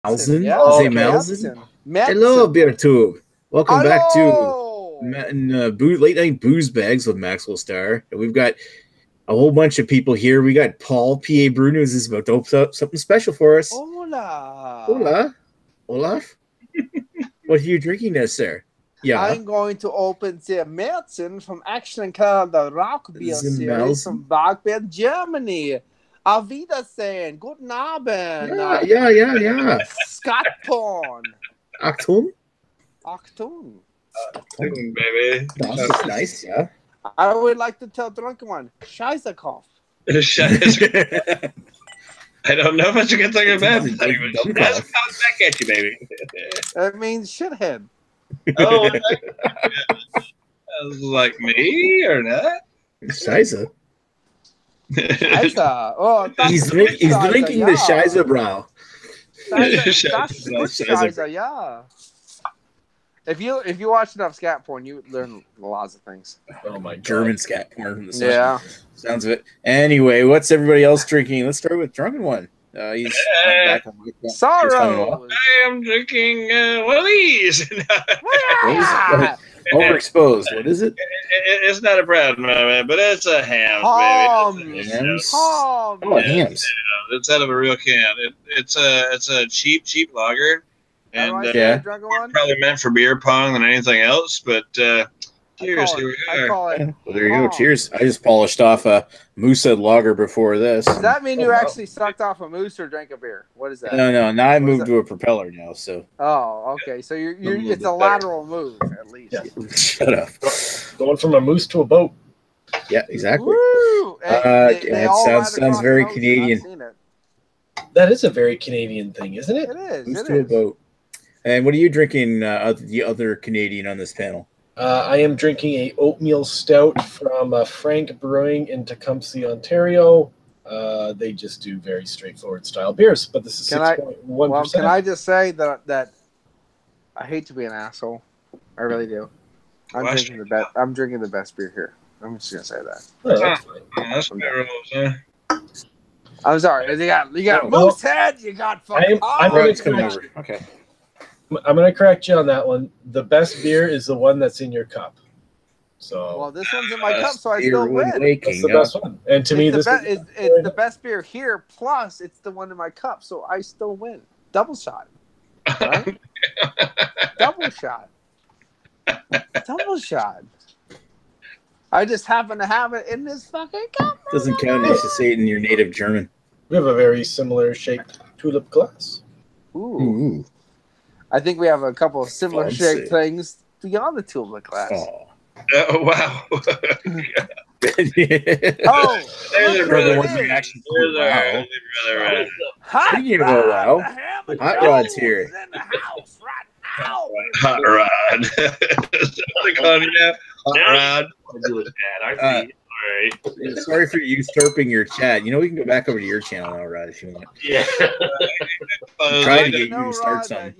Malzen? Yeah, Is okay. it Malzen? Madsen. Hello, BearTube. Welcome back to Hello. Late Night Booze Bags with Maxwell Star. And we've got a whole bunch of people here. We got Paul, P.A. Bruno, is about to open up something special for us. Hola. Hola. Olaf? What are you drinking there, sir? Yeah. I'm going to open the Madsen from Action Canada Rock Beer The Series Malzen? from Bergberg, Germany. Auf Wiedersehen. Guten Abend. Yeah. Scott Porn. Achtung? Achtung. Baby. That's nice, yeah. I would like to tell drunken one, Scheißerkopf. I don't know what you can talk about. Dumb That's cough. coming back at you, baby. That means shithead. Oh, like me or not? Scheiße. Scheiße. Oh, that's He's good Scheiße, drinking yeah. the Scheiße Brow. That's good Scheiße. Scheiße, yeah. If you watch enough scat porn, you learn lots of things. Oh my God. German scat porn from the Yeah. sounds of it. Anyway, what's everybody else drinking? Let's start with Drunken One. He's back on the Sorrow. I am drinking one of these. Overexposed. What is it? It's not a proud moment, but it's a ham, baby. Hams. Hams. Oh, hams. It's out of a real can. It's a cheap lager, How do and I say it, drunken one? probably meant for beer pong than anything else. But cheers, here we I are. call it. Well, there you go. Hams. Cheers. I just polished off a Moosehead lager before this. Does that mean you wow. actually sucked off a moose or drank a beer? What is that? No. Now I What is moved that? to a propeller now, so Oh, okay. So you're little it's bit a better. lateral move at least. Yeah. shut up. Going from a moose to a boat. Yeah, exactly. Woo! That all sounds ride across very the ocean. Canadian. I've seen it. That is a very Canadian thing, isn't it? It is. Moose It to a is. boat. And what are you drinking? The other Canadian on this panel. I am drinking a oatmeal stout from Frank Brewing in Tecumseh, Ontario. They just do very straightforward style beers, but this is Can I- 6.1%. Well, can I just say that I hate to be an asshole. I really do. I'm Well, drinking the best. I'm drinking the best beer here. I'm just gonna say that. Oh, that's fine. Yeah, that's beer rolls, huh? I'm sorry. You got Oh, Moosehead. You got fucking. I'm Hams. Rod's coming over. Okay. I'm going to correct you on that one. The best beer is the one that's in your cup. So Well, this one's in my cup, so I Beer still when win. waking that's the up. best one. And to me, It's this the is it's the best beer here. Plus, it's the one in my cup, so I still win. Double shot, right? Double shot. Double shot. I just happen to have it in this fucking cup. Doesn't count unless you say it in your native German. we have a very similar shaped tulip glass. Ooh. I think we have a couple of similar Fancy. shaped things beyond the tulip glass. Oh. Oh, wow. Oh, There's a look brother. who was it is. reaction. There's Wow. our brother Rod. Hot Speaking of Rod, wow, the Hammer Hot Jones Rod's here. is in the house right now. Hot Rod. Is that what they call you now? Hot Rod. I do it bad. I see. All right. Sorry for usurping your chat. You know, we can go back over to your channel now, Rod, if you want. Yeah. Trying to You get know, you to start Rod, something.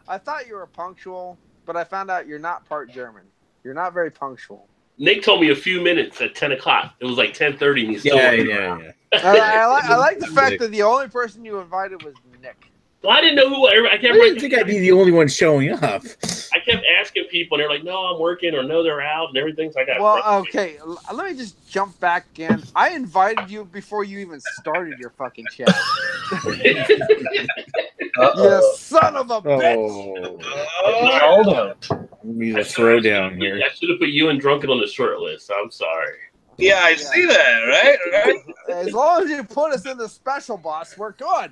I thought you were punctual, but I found out you're not part German. You're not very punctual. Nick told me a few minutes at 10 o'clock. It was like 10:30 and he's still working around. I like the fact that the only person you invited was Nick. Well, I didn't know who. I I kept. didn't think I'd be the only one showing up. I kept asking people, and they're like, "No, I'm working," or "No, they're out," and everything. So I got. Well, frustrated. okay, let me just jump back again. I invited you before you even started your fucking chat. You son of a bitch! Oh, Called out. need a throwdown here. I should have put you and Drunken on the short list. I'm sorry. Yeah, I see that, right? As long as you put us in the special boss, we're good.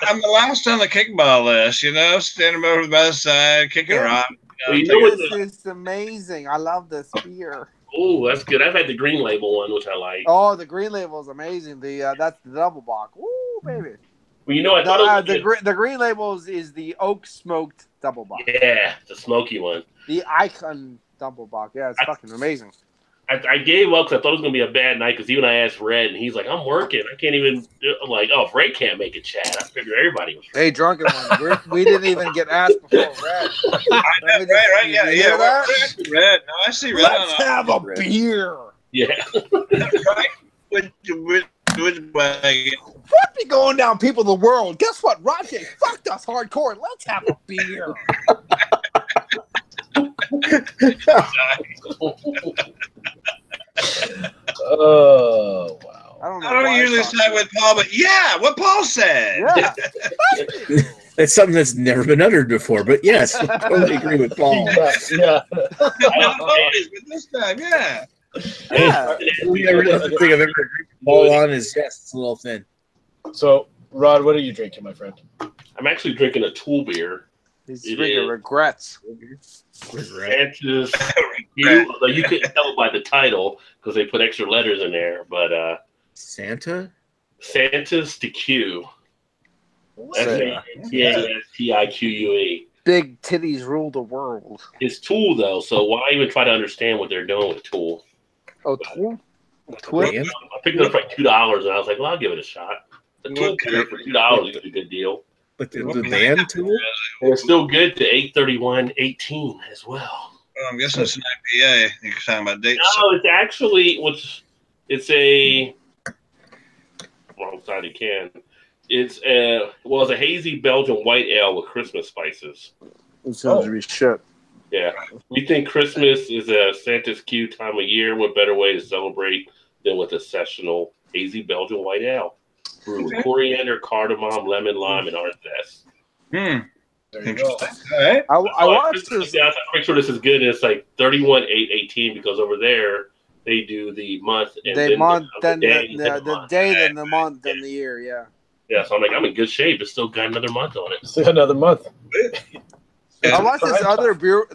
I'm the last on the kickball list, standing over by the side, kicking Yeah. rock. Well, you know what This is amazing. I love this beer. Oh, that's good. I've had the green label one, which I like. Oh, the green label is amazing. That's the double bock. Woo, baby. Well, you know, I thought it was The green label is the oak smoked double bock. yeah, the smoky one. The icon double bock. Yeah, it's fucking amazing. I gave up because I thought it was gonna be a bad night. Because even I asked Red, and he's like, "I'm working. I can't even." I'm like, "Oh, if Red can't make it, Chad." I figured everybody was. Hey, drunken one. We didn't even get asked before Red. I know, right, yeah, You yeah. hear that? Red. No, I see red Let's on have a Red. beer. Yeah. right. With BoozeBags. What be going down, people of the world? Guess what? Rajay fucked us hardcore. Let's have a beer. Oh, wow. I don't know. I don't why usually talk side to with Paul, but yeah, what Paul said. Yeah. That's something that's never been uttered before, but yes, I totally agree with Paul. Yeah. Not always, but this time, yeah. Yeah. The only other thing I've ever agreed with Paul on is yes, it's a little thin. So, Rod, what are you drinking, my friend? I'm actually drinking a Tool beer. He's It drinking is. regrets. Santa's Q, although you couldn't tell by the title because they put extra letters in there. But Santa? Santa's to Q. Sick. SANTASTIQUE. Big titties rule the world. It's Tool though, so why even try to understand what they're doing with Tool? Oh, Tool? Twit? Band? I picked it up for like $2, and I was like, "Well, I'll give it a shot." The Tool beer for $2 is a good deal. But the band tool? And it's still good to 8/31/18 as well. Well, I'm guessing it's an IPA. You're talking about dates. No, it's actually it's a wrong side of the can. It's a hazy Belgian white ale with Christmas spices. It sounds to be shit. Yeah, we think Christmas is a Santa's Q time of year. What better way to celebrate than with a sessional hazy Belgian white ale brewed with coriander, cardamom, lemon, lime, and orange zest. There you go. Interesting. All right. I watched this. Yeah, I'm pretty sure this is good. And it's like 31/8/18 because over there they do the month and They then month, then the the month. day, then the month, then the year. Yeah. Yeah, so I'm like, I'm in good shape. It's still got another month on it. Still another month. Yeah. I watched this other brew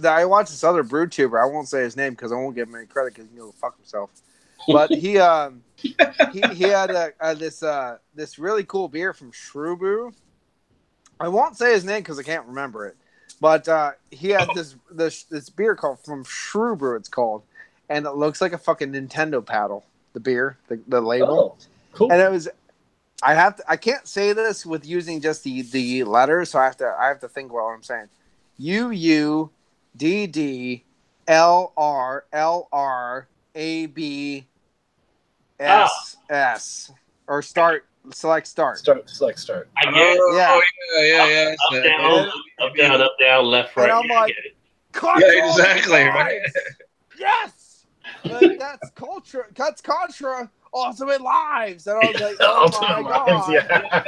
tuber. I won't say his name because I won't give him any credit because he'll fuck himself. But he had this really cool beer from Shrew. I won't say his name because I can't remember it. But he had this beer called from Shrew. It's called, and it looks like a fucking Nintendo paddle. The beer, the label, Cool. and it was. I can't say this with using just the letters, so I have to think what I'm saying. UUDDLRLRABSS or select start. Select start. I get it. Yeah. Yeah. Up, down, left, right. And I'm Yeah, I like, get it. Yeah, exactly. Right. Yes, like, that's culture. That's Contra. Ultimate Lives, and I was like, "Oh Ultimate my Lives, god!" yeah.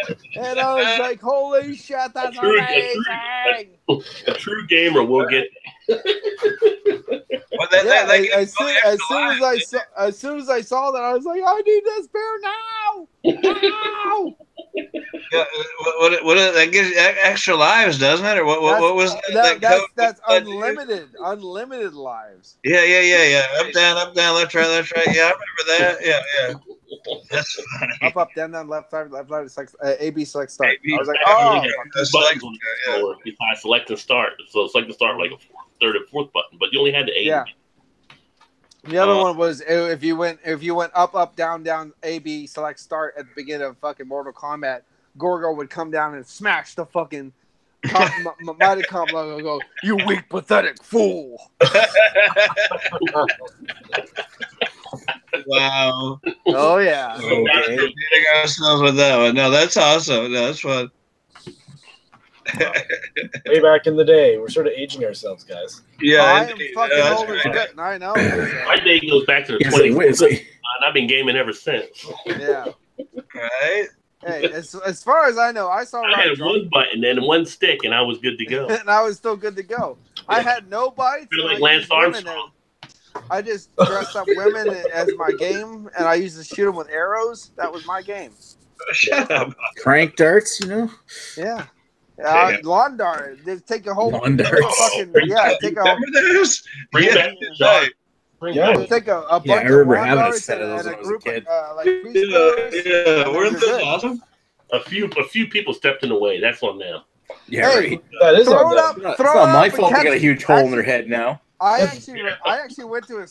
And I was like, "Holy shit, that's amazing!" A true gamer will get Well, Yeah, as soon as I saw that, I was like, "I need this beer now!" Now! Yeah, what that gives you extra lives, doesn't it? Or what was that code? That's unlimited lives. Yeah. Up, down, left, right. Yeah, I remember that. Yeah. That's funny. Up, down, left, right, select, AB select start. AB, I was like, I "Oh, got fuck." two buttons on the controller besides select and start. So select and start like a third and fourth button, but you only had the A. Yeah. The other one was if you went up, down, AB select start at the beginning of fucking Mortal Kombat, Gorgo would come down and smash the fucking Mighty Comp logo and go, "You weak, pathetic fool." Wow. Oh yeah. Okay. Hitting ourselves with that one. No, that's awesome. No, that's fun. Way back in the day, we're sort of aging ourselves, guys. Yeah, I am indeed. fucking That's old as right. shit, and I know. My day goes back to the It's 20s, like, it's like, and I've been gaming ever since. Yeah. Right? Hey, as far as I know, I saw I Rob had drunk, one button and one stick, and I was good to go. and I was still good to go. I had no bites. Feel and like I Lance used women Armstrong. I just dressed up women as my game, and I used to shoot them with arrows. That was my game. Shut up. crank darts, you know? Yeah. Yeah. Lawn dart. Just take a whole Lawn take a darts. fucking take a Remember those? Bring Yeah, back the right. jar. Bring Yeah. back. take a bunch Yeah, I of remember lawn having a darts set of those and when a I was a group kid. of like Yeah, preschoolers. yeah. and Weren't you're those good. awesome? A few people stepped in the way. That's on them. Yeah, Hey, right. That is Throw on it them. up. It's not, Throw it's it not up my and fault they catch got a it. huge hole in their Actually- head now. I actually went to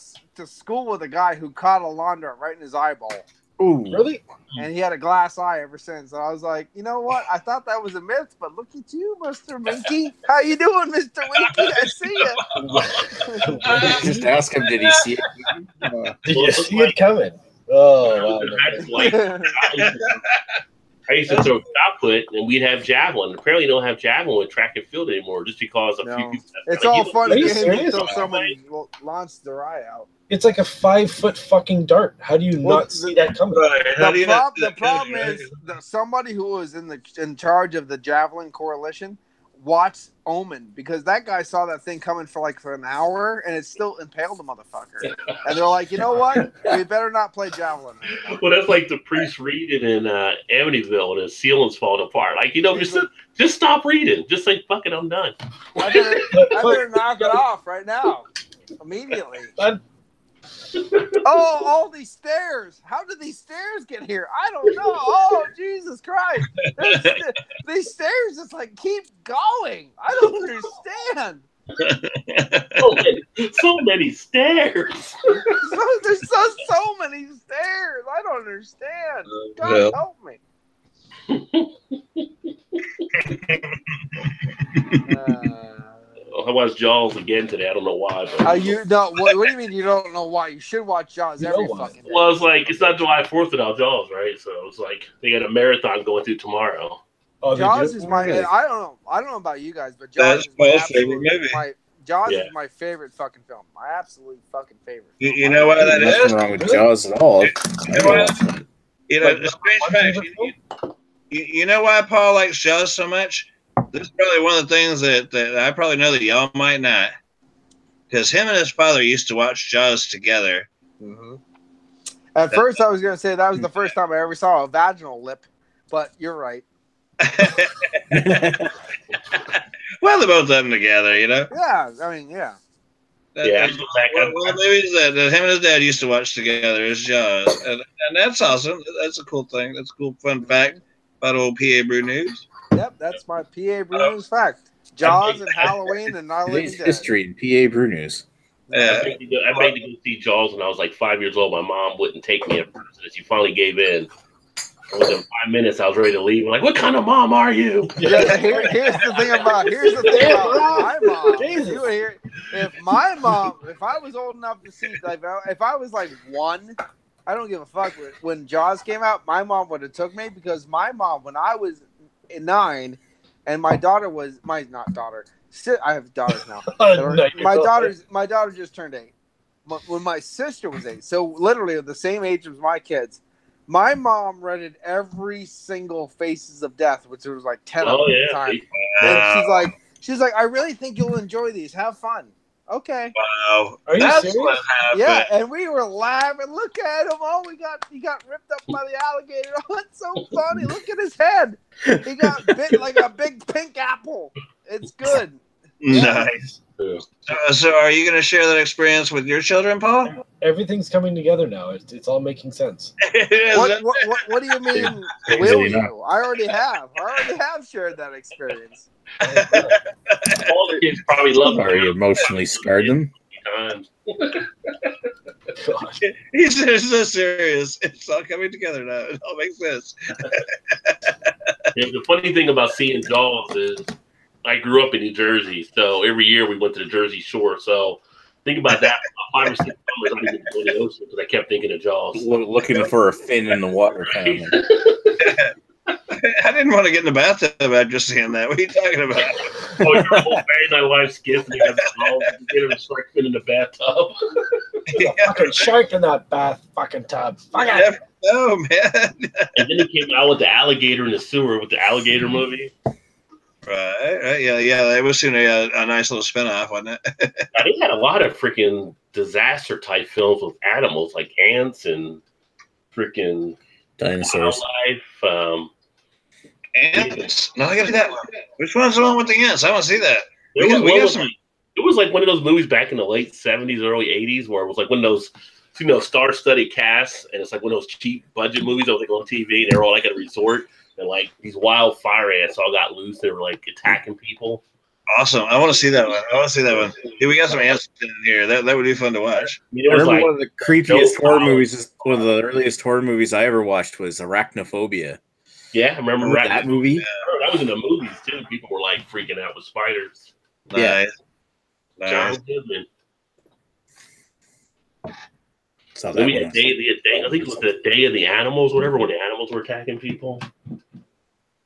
school with a guy who caught a lawn dart right in his eyeball, Ooh. Really? and he had a glass eye ever since. And I was like, you know what? I thought that was a myth, but look at you, Mr. Winky. How you doing, Mr. Winky? I see you. Just ask him, did he see it? Did you see it coming? Oh, wow. That's like I used to throw shot put, and we'd have javelin. Apparently, you don't have javelin with track and field anymore, just because a few No. people. It's like, all you fun Are you games serious? until someone launches their eye out. It's like a 5-foot fucking dart. How do you Well, not see that coming? Right. How do you not see The that problem coming, is that somebody who was in charge of the Javelin Coalition watched Omen, because that guy saw that thing coming for an hour and it still impaled the motherfucker. And they're like, you know what? We better not play Javelin anymore. Well, that's like the priest reading in Amityville and his ceiling's falling apart. Like, just stop reading. Just say, fuck it, I'm done. I better knock it off right now, immediately. Oh, all these stairs. How did these stairs get here? I don't know. Oh, Jesus Christ. These stairs just keep going. I don't understand. So many stairs. There's so many stairs. I don't understand. God help me. I watched Jaws again today. I don't know why. But What do you mean you don't know why? You should watch Jaws every fucking day. Well, it's like it's not July 4th without Jaws, right? So it's like they got a marathon going through tomorrow. Oh, Jaws is my. I don't know about you guys, but Jaws is my absolute favorite. Jaws is my favorite fucking film. My absolute fucking favorite film. You know why that There's is? nothing wrong with Jaws at all. You know, the strange fact. You know why Paul likes Jaws so much? This is probably one of the things that I probably know that y'all might not. Because him and his father used to watch Jaws together. Mm-hmm. At first, I was going to say that was the first time I ever saw a vaginal lip, but you're right. Well, they both have them together, you know? Yeah, I mean, yeah. One of the movies that him and his dad used to watch together is Jaws. And that's awesome. That's a cool thing. That's a cool fun fact about old PA Brew News. Yep, that's my PA Brew News fact. Jaws and Halloween and Night of the Living Dead. History in PA Brew News. Yeah. I begged to go see Jaws when I was like 5 years old. My mom wouldn't take me at first, and she finally gave in. And within 5 minutes, I was ready to leave. I'm like, "What kind of mom are you?" Yeah, here's the thing about my mom. If I was old enough to see, if I was like 1, I don't give a fuck. When Jaws came out, my mom would have took me, because my mom, when I was 9, and my daughter was I have daughters now. My daughter just turned 8. When my sister was 8, so literally the same age as my kids, my mom rented every single Faces of Death, which there was like 10 of them at the time. And she's like, I really think you'll enjoy these. Have fun. Okay. Wow. Are you serious? Yeah, and we were laughing. Look at him. Oh, he got ripped up by the alligator. Oh, it's so funny. Look at his head. He got bit like a big pink apple. It's good. Nice. So are you going to share that experience with your children, Paul? Everything's coming together now. It's all making sense. What do you mean, will you? I already have shared that experience. All the kids probably love it. Already emotionally scarred them. He's so serious. It's all coming together now. It all makes sense. The funny thing about seeing Jaws is I grew up in New Jersey, so every year we went to the Jersey Shore. So think about that. 5 or 6 summers I didn't go to the ocean because I kept thinking of Jaws. Looking for a fin in the water, kind of. I didn't want to get in the bathtub after seeing that. What are you talking about? Oh, your whole married my wife's kiss and you got the get him a shark fin in the bathtub. There's a fucking shark in that fucking tub. Oh, man. And then he came out with the alligator in the sewer with the alligator movie. Right. Yeah. It was soon a nice little spinoff, wasn't it? They had a lot of freaking disaster type films with animals like ants and freaking dinosaurs. Wildlife. Ants? No, I gotta see that one. Which one's the one with the ants? I want to see that. It was like one of those movies back in the late 70s, early 80s, where it was like one of those, star-studded casts, and it's like one of those cheap budget movies that was like on TV, and they were all like at a resort, and like these wild fire ants all got loose. They were like attacking people. Awesome. I want to see that one. Yeah, we got some ants in here. That would be fun to watch. I remember one of the creepiest horror movies, one of the earliest horror movies I ever watched was Arachnophobia. Yeah, I remember that movie. Yeah. That was in the movies too. People were like freaking out with spiders. Nice. John Goodman. Saw that Maybe one. I think it was the day of the animals, whatever, when the animals were attacking people.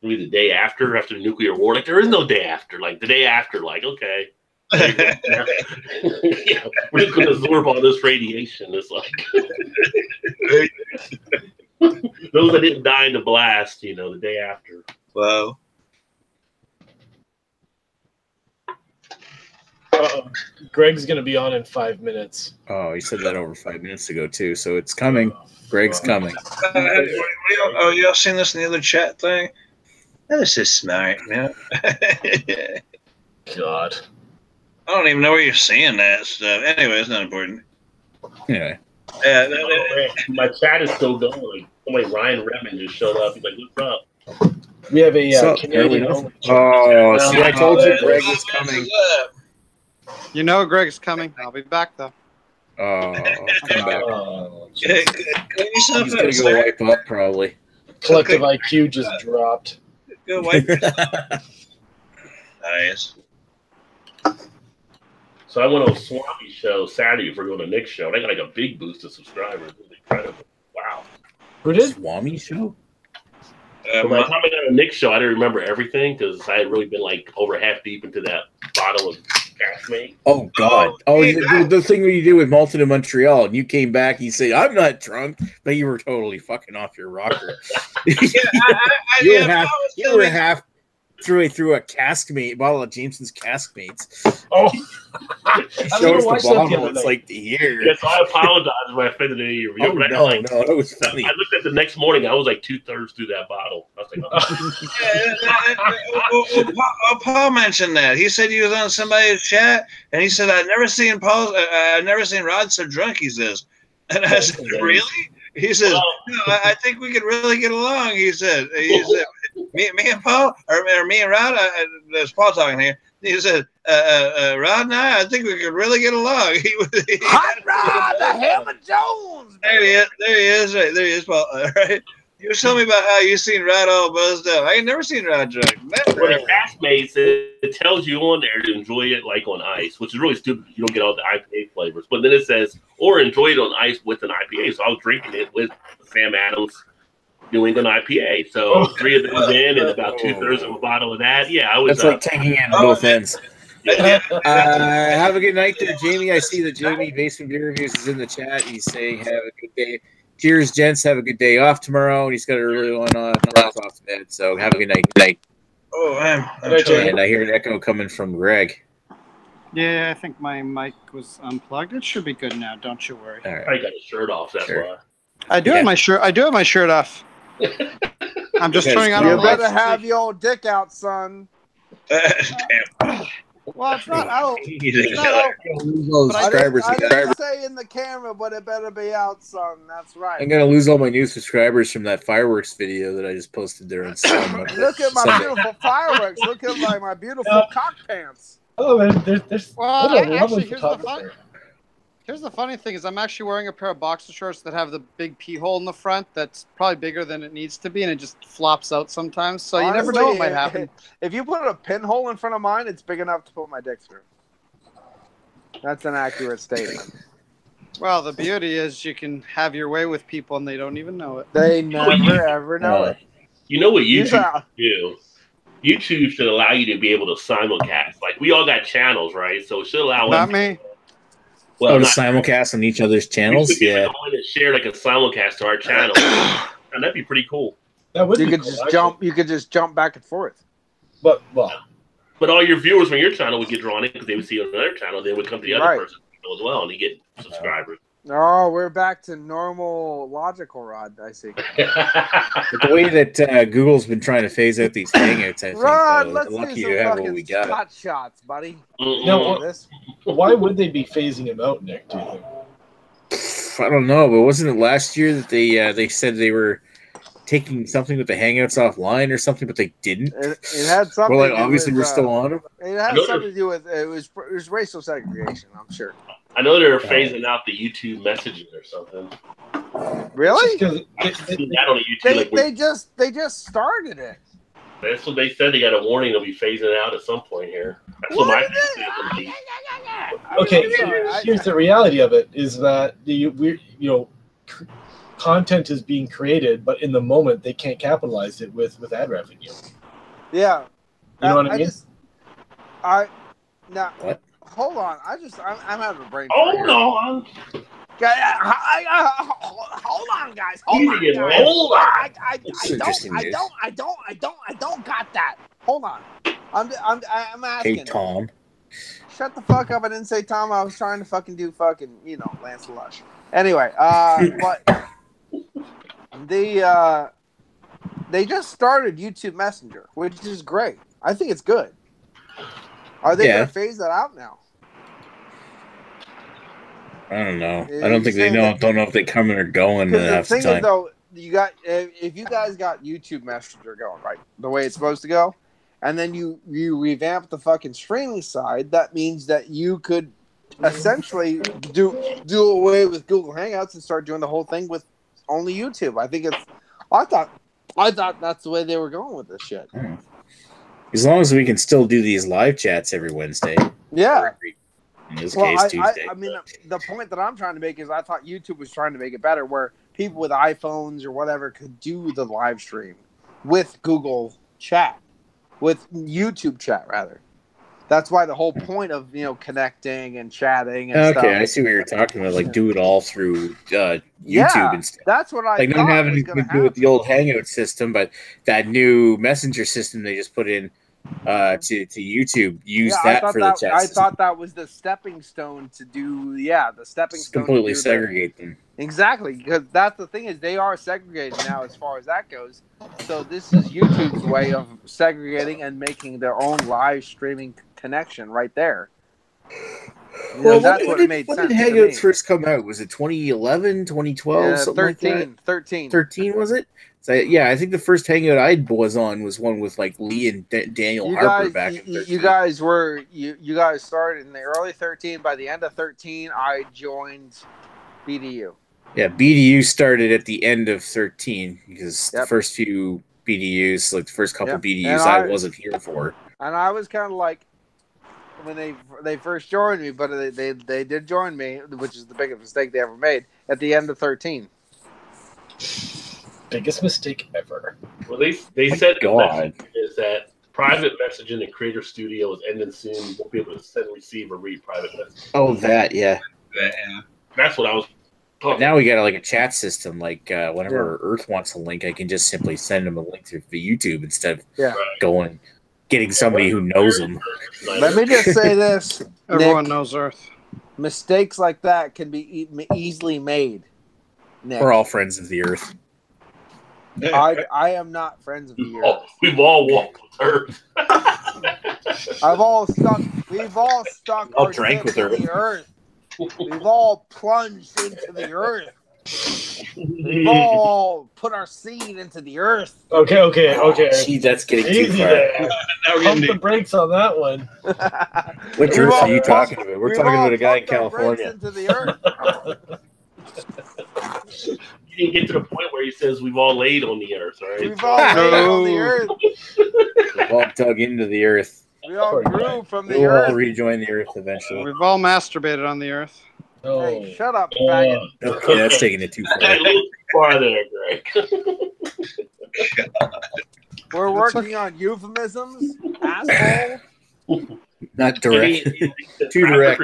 Maybe the day after the nuclear war. Like, there is no day after. Like, the day after, like, okay. Yeah, we're just going to absorb all this radiation. It's like those that didn't die in the blast, the day after. Wow. Greg's going to be on in 5 minutes. Oh, he said that over 5 minutes ago too. So it's coming. Greg's coming. Y'all seen this in the other chat thing? This is smart, man. God. I don't even know where you're seeing that stuff. Anyway, it's not important. Yeah. My chat is still going. Somebody, Ryan Redmond, just showed up. He's like, "What's up?" We have a So, Canadian only. Oh, see, I told you Greg was coming. You know Greg's coming. I'll be back though. Oh, come back. Oh, He's He's gonna go wipe up probably. collective IQ just dropped. Go wipe. Nice. So I went on Swampy show Saturday for going to Nick's show. And I got like a big boost of subscribers. It was incredible. Wow. Who did? Swami show? By the time I got a Nick's show, I didn't remember everything because I had really been like over half deep into that bottle of Cashmate. Oh God! The thing where you did with Malton in Montreal, and you came back, and you say, "I'm not drunk," but you were totally fucking off your rocker. You were half through a bottle of Jameson's Caskmates. Oh, Show us the bottle. It's like the year. Yes, so I apologize if I offended any of you. Oh, no, that was funny. I looked at the next morning. I was like 2/3 through that bottle. I was like, oh. Paul mentioned that. He said he was on somebody's chat, and he said, "I've never seen Rod so drunk." He says, and I said, "Really?" He says, "No, I think we could really get along." He said, me and Paul, or me and Rod. There's Paul talking here. He said, "Rod and I think we could really get along." Hot Rod, the Hammer Jones. There he is. Right there he is, Paul. All right. You were telling me about how you seen Rod all buzzed up. I ain't never seen Rod drunk. well, the Cashmates, it tells you on there to enjoy it like on ice, which is really stupid. You don't get all the IPA flavors, but then it says, or enjoy it on ice with an IPA. So I was drinking it with Sam Adams New England IPA. So 3 of those in and about 2/3 of a bottle of that. Yeah, I was. That's like taking in both ends. Have a good night there, Jamie. I see that Jamie Basement Beer Reviews is in the chat. He's saying, "Have a good day. Cheers, gents. Have a good day off tomorrow." And he's got a really one off to bed. So have a good night. Good night. Oh, And I hear an echo coming from Greg. Yeah, I think my mic was unplugged. It should be good now. Don't you worry. All right. I got his shirt off. That's why. I do have my shirt. I do have my shirt off. I'm just turning on. You all the better lights. have your old dick out, son. Damn. Well, it's not out. He's It's not out. I didn't say in the camera, but it better be out, son. That's right. I'm gonna lose all my new subscribers from that fireworks video that I just posted there on Sunday. Look at my beautiful fireworks. Look at my beautiful cock pants. Oh, there's Well, what a lovely actually, photographer. Here's the funny thing is I'm actually wearing a pair of boxer shorts that have the big pee hole in the front that's probably bigger than it needs to be, and it just flops out sometimes. So you never know what might happen. If you put a pinhole in front of mine, it's big enough to put my dick through. That's an accurate statement. Well, the beauty is you can have your way with people and they don't even know it. They never, ever know it. You know what YouTube should do? YouTube should allow you to be able to simulcast. Like, we all got channels, right? So it should allow Not me. Well, to simulcast on each other's channels. Yeah. To share like a simulcast to our channel. And that'd be pretty cool. That would You be could cool, just actually. jump. You could just jump back and forth. But all your viewers from your channel would get drawn in because they would see it on another channel. They would come to the other person's channel as well, and they get subscribers. Oh, we're back to normal logical, Rod. I see. But the way that Google's been trying to phase out these hangouts, I think, Rod, let's lucky do you some have what fucking we got. spot shots, buddy. no, This. why would they be phasing him out, Nick? Do you think? I don't know, but wasn't it last year that they said they were taking something with the hangouts offline or something, but they didn't? It had something. Well, to like, do obviously with, we're still on them. It had something to do with it was racial segregation. I'm sure. I know they're phasing out the YouTube messaging or something. Really? I've seen that on the YouTube. They just started it. That's what they said. They got a warning. They'll be phasing it out at some point here. That's what my Okay, here's the reality of it: is that content is being created, but in the moment they can't capitalize it with ad revenue. Yeah. You know what I mean? What? Hold on. I'm having a brain. Hold on. Hold on, guys. Hold on, guys. Hold on. I don't got that. Hold on. I'm asking. Hey, Tom. Shut the fuck up. I didn't say Tom. I was trying to fucking do fucking, Lance Lush. Anyway, but they just started YouTube Messenger, which is great. I think it's good. Are they going to phase that out now? I don't know. I don't think they know. Don't know if they're coming or going. The thing is, though, if you guys got YouTube Messenger going right the way it's supposed to go, and then you revamp the fucking streaming side, that means that you could essentially do away with Google Hangouts and start doing the whole thing with only YouTube. I thought that's the way they were going with this shit. As long as we can still do these live chats every Wednesday. Yeah. In this case, Tuesday. I mean, the point that I'm trying to make is I thought YouTube was trying to make it better where people with iPhones or whatever could do the live stream with Google Chat, with YouTube Chat, rather. That's why the whole point of, connecting and chatting and stuff. Okay, I see what you're talking about. Like, do it all through YouTube and stuff. That's what I like, not having to do with the old Hangout system, but that new Messenger system they just put in to YouTube. Use that for the chat. I thought that was the stepping stone to do. Yeah, the stepping stone. Completely segregate them. Exactly, because that's the thing is they are segregated now as far as that goes. So this is YouTube's way of segregating and making their own live streaming connection right there. Well, that's what it made sense. When did Hangouts first come out? Was it 2011, 2012, yeah, something 13, like that? 13. 13, was it? So, yeah, I think the first Hangout I was on was one with like Lee and Daniel Harper back in 13. You guys started in the early 13. By the end of 13, I joined BDU. Yeah, BDU started at the end of 13 because the first few BDUs, like the first couple BDUs, I wasn't here for. And I was kind of like, when they first joined me, but they did join me, which is the biggest mistake they ever made, at the end of 13. Biggest mistake ever. Well, they said the message is that private messaging in Creator Studio is ending soon. You won't be able to send, receive, or read private messages. Oh, that, yeah. That's what I was talking now we got like a chat system. Like whenever Earth wants a link, I can just simply send them a link through YouTube instead of going getting somebody who knows them. Let me just say this. Everyone Nick, knows Earth. Mistakes like that can be easily made. Nick. We're all friends of the Earth. I am not friends of the Earth. We've all walked with Earth. We've all stuck all our drank with the Earth. We've all plunged into the Earth. We've all put our seed into the Earth. Okay. Gee, that's getting too Easy far. there. Pump the brakes on that one. Which Earth are you talking about? We're talking about a guy in California. Into the Earth. You didn't get to the point where he says we've all laid on the Earth, right? We've all laid on the Earth. We've all dug into the Earth. We all grew from the We'll Earth. all rejoin the Earth eventually. We've all masturbated on the Earth. Oh. Hey, shut up, faggot. Okay, that's taking it too A far. little too far there, Greg. We're working on euphemisms, asshole. Not direct. Too direct.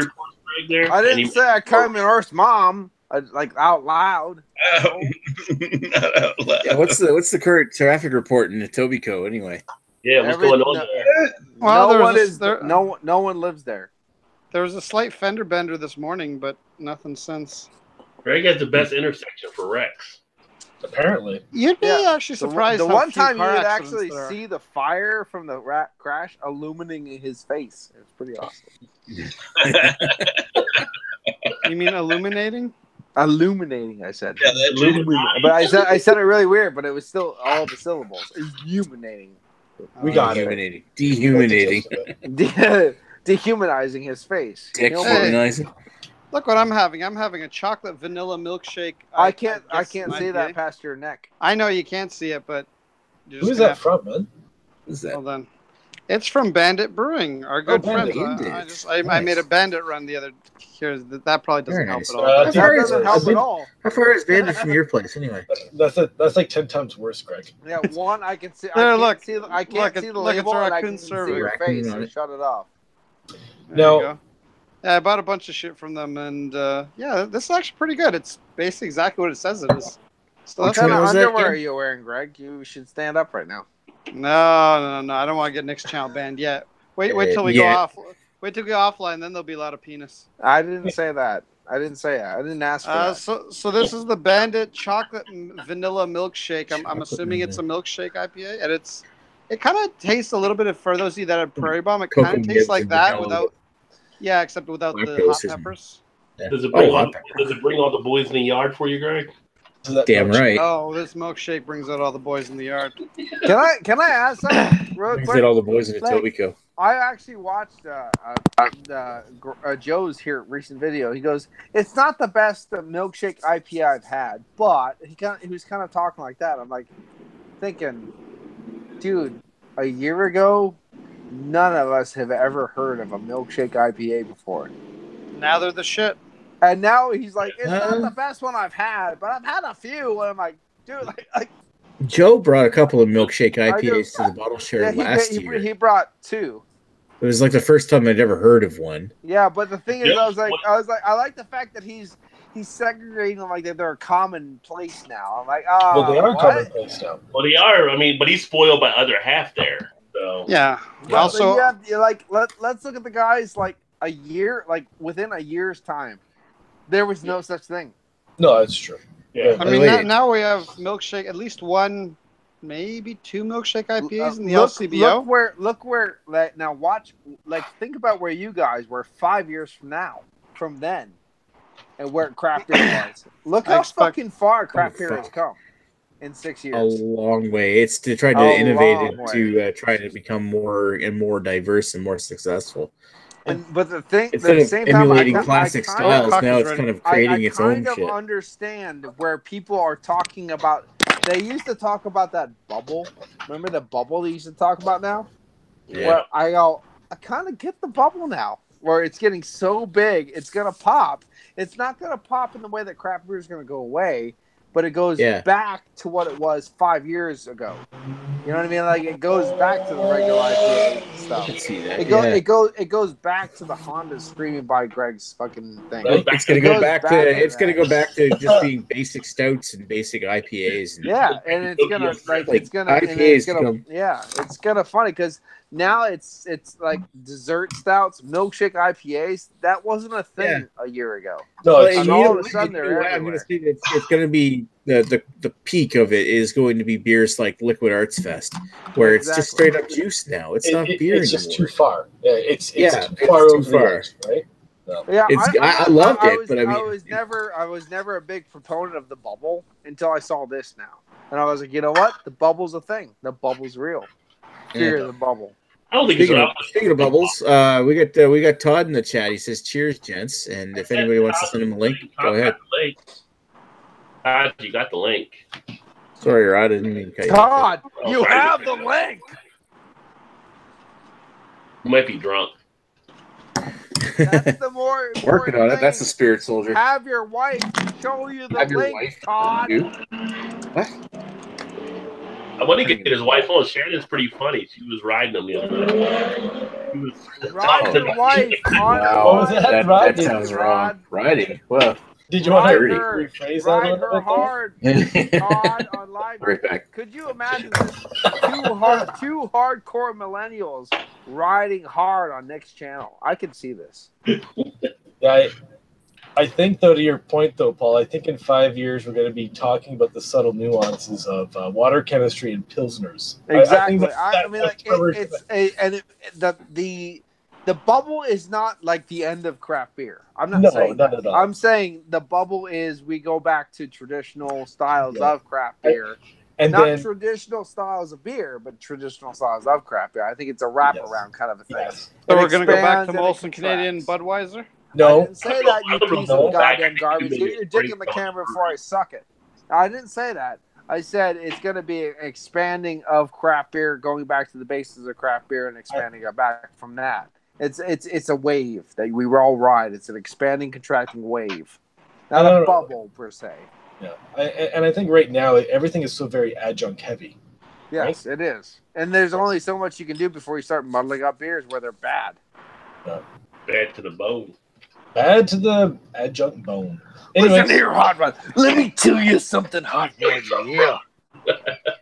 I didn't say I come in Earth's mom, like out loud. Not out loud. Yeah, what's the current traffic report in Etobicoke anyway? Yeah, what's going on there? Well, no one lives there. There was a slight fender bender this morning, but nothing since. Greg has the best intersection for wrecks. Apparently. You'd be actually surprised. The how one few time you car would accidents actually there are. see the fire from the crash illuminating his face. It's pretty awesome. You mean illuminating? Illuminating, I said. Yeah, that's illuminating. But I said it really weird, but it was still all the syllables. Illuminating. We got it. Dehumanizing. Dehumanizing his face. Dehumanizing. Look what I'm having. I'm having a chocolate vanilla milkshake. I can't see IPA. that past your neck. I know you can't see it, but you're Who's just gonna that from, man? Who's that? Well then, it's from Bandit Brewing, our good friends. Bandit. I made a Bandit run the other. Here, that probably doesn't Very help nice. at all. How far That is doesn't help at all. How far is Bandit from your place anyway? That's like 10 times worse, Greg. Yeah, one I can see. There, I look. can't see. I can't Look, see the look, it's label, a and I raccoon can see survey. your Raccoon face. on So it. shut it off. There No. you go. Yeah, I bought a bunch of shit from them, and yeah, this is actually pretty good. It's basically exactly what it says it is. So What that's kind one of was that underwear again? are you wearing, Greg? You should stand up right now. No. I don't want to get Nick's channel banned yet. Wait till we go Yeah. off. Wait till we go offline, then there'll be a lot of penis. I didn't say that. I didn't say that. I didn't ask for that. So this is the Bandit Chocolate Vanilla Milkshake. I'm Chocolate assuming it's a vanilla. milkshake IPA, and it kind of tastes a little bit of, for those of you that have Prairie Bomb, it Cocoa kind of nibs tastes like and that vanilla. without, yeah, except without the Lactose hot or something. peppers. Yeah. Does it Oh, bring all the boys in the yard for you, Greg? damn right. Oh, this milkshake brings out all the boys in the yard. Can I ask something real Brings quick? it all the boys in Like, Etobicoke. I actually watched Joe's here recent video. He goes, "It's not the best milkshake IPA I've had," but he was kind of talking like that. I'm like thinking, dude, a year ago, none of us have ever heard of a milkshake IPA before, Now they're the shit. and now he's like, "It's not the best one I've had, but I've had a few." And I'm like, dude, like Joe brought a couple of milkshake I IPAs to the bottle share last year. he brought two. It was like the first time I'd ever heard of one. Yeah, but the thing is, Yeah. I like the fact that he's segregating them like that they're a commonplace now. I'm like, oh, Well, they are what? commonplace now. Well, they are. I mean, but he's spoiled by other half there. So Yeah. Well, Also, let's look at the guys like a year, like within a year's time, there was no such thing. No, that's true. yeah. I mean, Wait. now we have milkshake, at least one, maybe two milkshake IPAs in the LCBO. Look where, like, now watch, like, think about where you guys were 5 years from then, and where craft beer was. Look how fucking far craft beer has come in 6 years. A long way. It's to try to A innovate long it way. to try to become more and more diverse and more successful. But the thing, Instead at the of same time, emulating I classic kind styles, Cock now is it's ready. kind of creating I its own kind of shit. understand where people are talking about. They used to talk about that bubble. Remember the bubble they used to talk about now? Yeah. Where I go, I kind of get the bubble now. Where it's getting so big, it's gonna pop. It's not gonna pop in the way that craft beer is gonna go away, but it goes back to what it was 5 years ago. You know what I mean? Like it goes back to the regular IPA I stuff. can see that. It goes back to the Honda screaming by Greg's fucking thing. Right. It's gonna It go goes back back to to it's gonna that. go back to just being basic stouts and basic IPAs. And Yeah, and it's gonna it's gonna funny because now it's like dessert stouts, milkshake IPAs. That wasn't a thing a year ago. No, Well, it's and and you all know of a sudden what? they're I'm going to everywhere. say it's going to be the peak of it is going to be beers like Liquid Arts Fest, where it's just Exactly. straight up juice now. It's not beer it's just anymore. too far. Yeah, it's too it's far too over the far. edge, right? No. Yeah, I loved it, but I mean, I was never a big proponent of the bubble until I saw this now, and I was like, you know what? The bubble's a thing. The bubble's real. Fear the bubble. I don't think it's Speaking of bubbles, we got Todd in the chat. He says, "Cheers, gents!" And if anybody wants to send him a link, go ahead. Todd, you got the link. Sorry, Rod, I didn't mean to cut you off. Todd, Oh, you sorry. have the link. You might be drunk. That's the more Working on it. thing. That's the spirit soldier. Have your wife show you the Have your link, wife Todd. do? What? I want to get his wife on. Shannon's pretty funny. She was riding him the other day. She was Ride your wife on Wow, What was that, Rod? that sounds wrong. Riding. Well, Did you want to Ride her, rephrase that a ride little her bit? hard, right Todd, on live. back. Could you imagine this? Two hardcore millennials riding hard on Nick's channel. I could see this. Yeah, I think, though, to your point, though, Paul, I think in 5 years we're going to be talking about the subtle nuances of water chemistry and pilsners. Exactly. I I mean, like the bubble is not like the end of craft beer. I'm not saying not that. at all. I'm saying the bubble is we go back to traditional styles of craft beer. And Not then, traditional styles of beer, but traditional styles of craft beer. I think it's a wraparound kind of a thing. yes. So It we're going to go back expands to and it Molson Canadian contracts. Budweiser? I No, didn't say that, you piece No. of goddamn garbage. Get your dick in the camera before I suck it. I didn't say that. I said it's going to be an expanding of craft beer, going back to the basis of craft beer and expanding it back from that. It's a wave that we all ride. It's an expanding, contracting wave, not a bubble per se. Yeah, and I think right now everything is so very adjunct heavy. Yes, right? It is. And there's only so much you can do before you start muddling up beers where they're bad. Yeah. Bad to the bone. Bad to the adjunct bone. Anyways. Listen here, Hot Rod. Let me tell you something, Hot Rod. Yeah.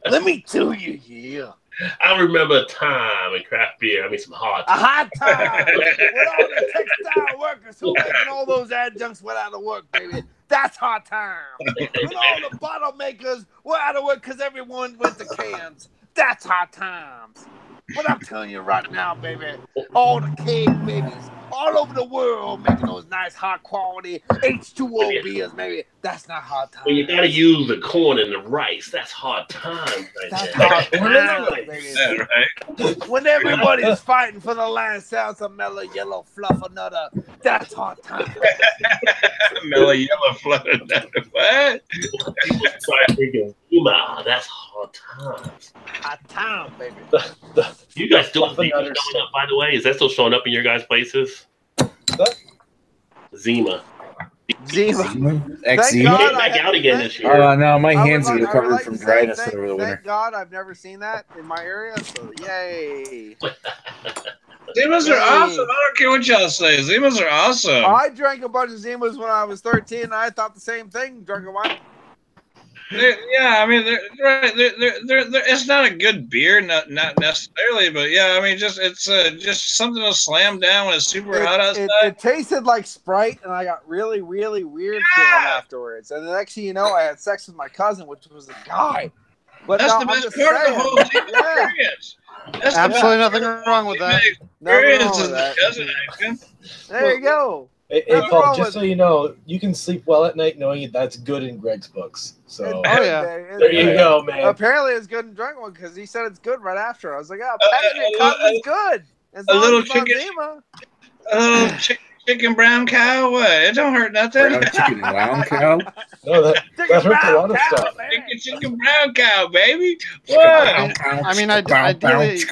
Let me tell you, yeah. I remember a time in craft beer. I mean, some hard times. A hot time with all the textile workers who making all those adjuncts went out of work, baby. That's hot time. When all the bottle makers were out of work because everyone went to cans. That's hot times. But I'm telling you right now, baby, all the keg babies all over the world making those nice high quality H2O beers, baby. That's not hot times. Well, you gotta use the corn and the rice. That's hard times. Right That's there. hot times, baby. Yeah, right? When everybody's fighting for the last ounce of mellow yellow fluffernutter, that's hot times. Mellow yellow fluffernutter. What? That's hard times. Hot time, baby. You guys still Zima showing up, by the way? Is that still showing up in your guys' places? Zima. Eczema? Back out again this year. No, my hands are recovered from dryness over the winter. Thank God I've never seen that in my area, so yay. Zimas are awesome. I don't care what y'all say. Zimas are awesome. I drank a bunch of Zimas when I was 13, and I thought the same thing, drunk a wine. Yeah, I mean, it's not a good beer, not necessarily, but yeah, I mean, it's something to slam down when it's super hot outside. It tasted like Sprite, and I got really, really weird feeling afterwards. And the next thing you know, I had sex with my cousin, which was a guy. But that's the best part of the whole experience. That's absolutely nothing wrong with that. There you go. Hey Paul, just so you know, you can sleep well at night knowing that's good in Greg's books. So there you go, man. Apparently it's good in Drunk One because he said it's good right after. I was like, Cotton is good. A little chicken brown cow. What? It don't hurt nothing. Brown chicken brown cow. No, that hurts a lot of stuff. Chicken brown cow, baby. What? I mean, ideally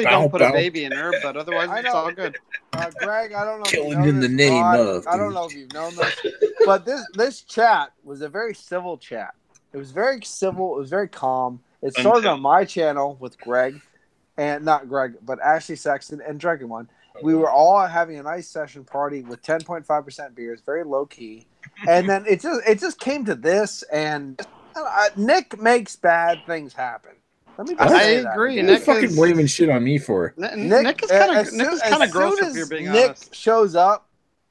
don't put a baby in her, but otherwise it's all good. Greg, I don't know. Killing in the name of. I don't know if you've known this, but this chat was a very civil chat. It was very civil. It was very calm. It started on my channel with Greg, and not Greg, but Ashley Sexton and Dragon One. We were all having a nice session party with 10.5% beers, very low key, and then it just came to this. And Nick makes bad things happen. I agree. Nick fucking blaming shit on me for it. Nick is kind of gross if you're being honest. Nick shows up,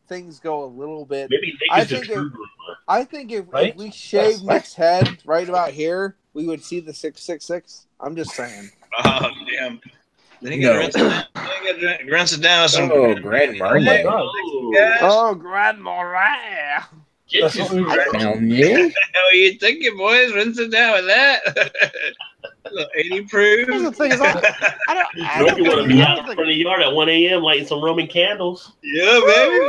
things go a little bit. Maybe Nick is the true rumor. I think if we shaved Nick's head right about here, we would see the 666. I'm just saying. Oh damn! Then you gotta rinse it down with some. Oh, Grand Marnier. Oh, Grand Marnier. How are you thinking, boys? Rinse it down with that. 80 proof. The thing is, I don't you want to be out in front of the yard at 1 a.m. lighting some Roman candles. Yeah, baby.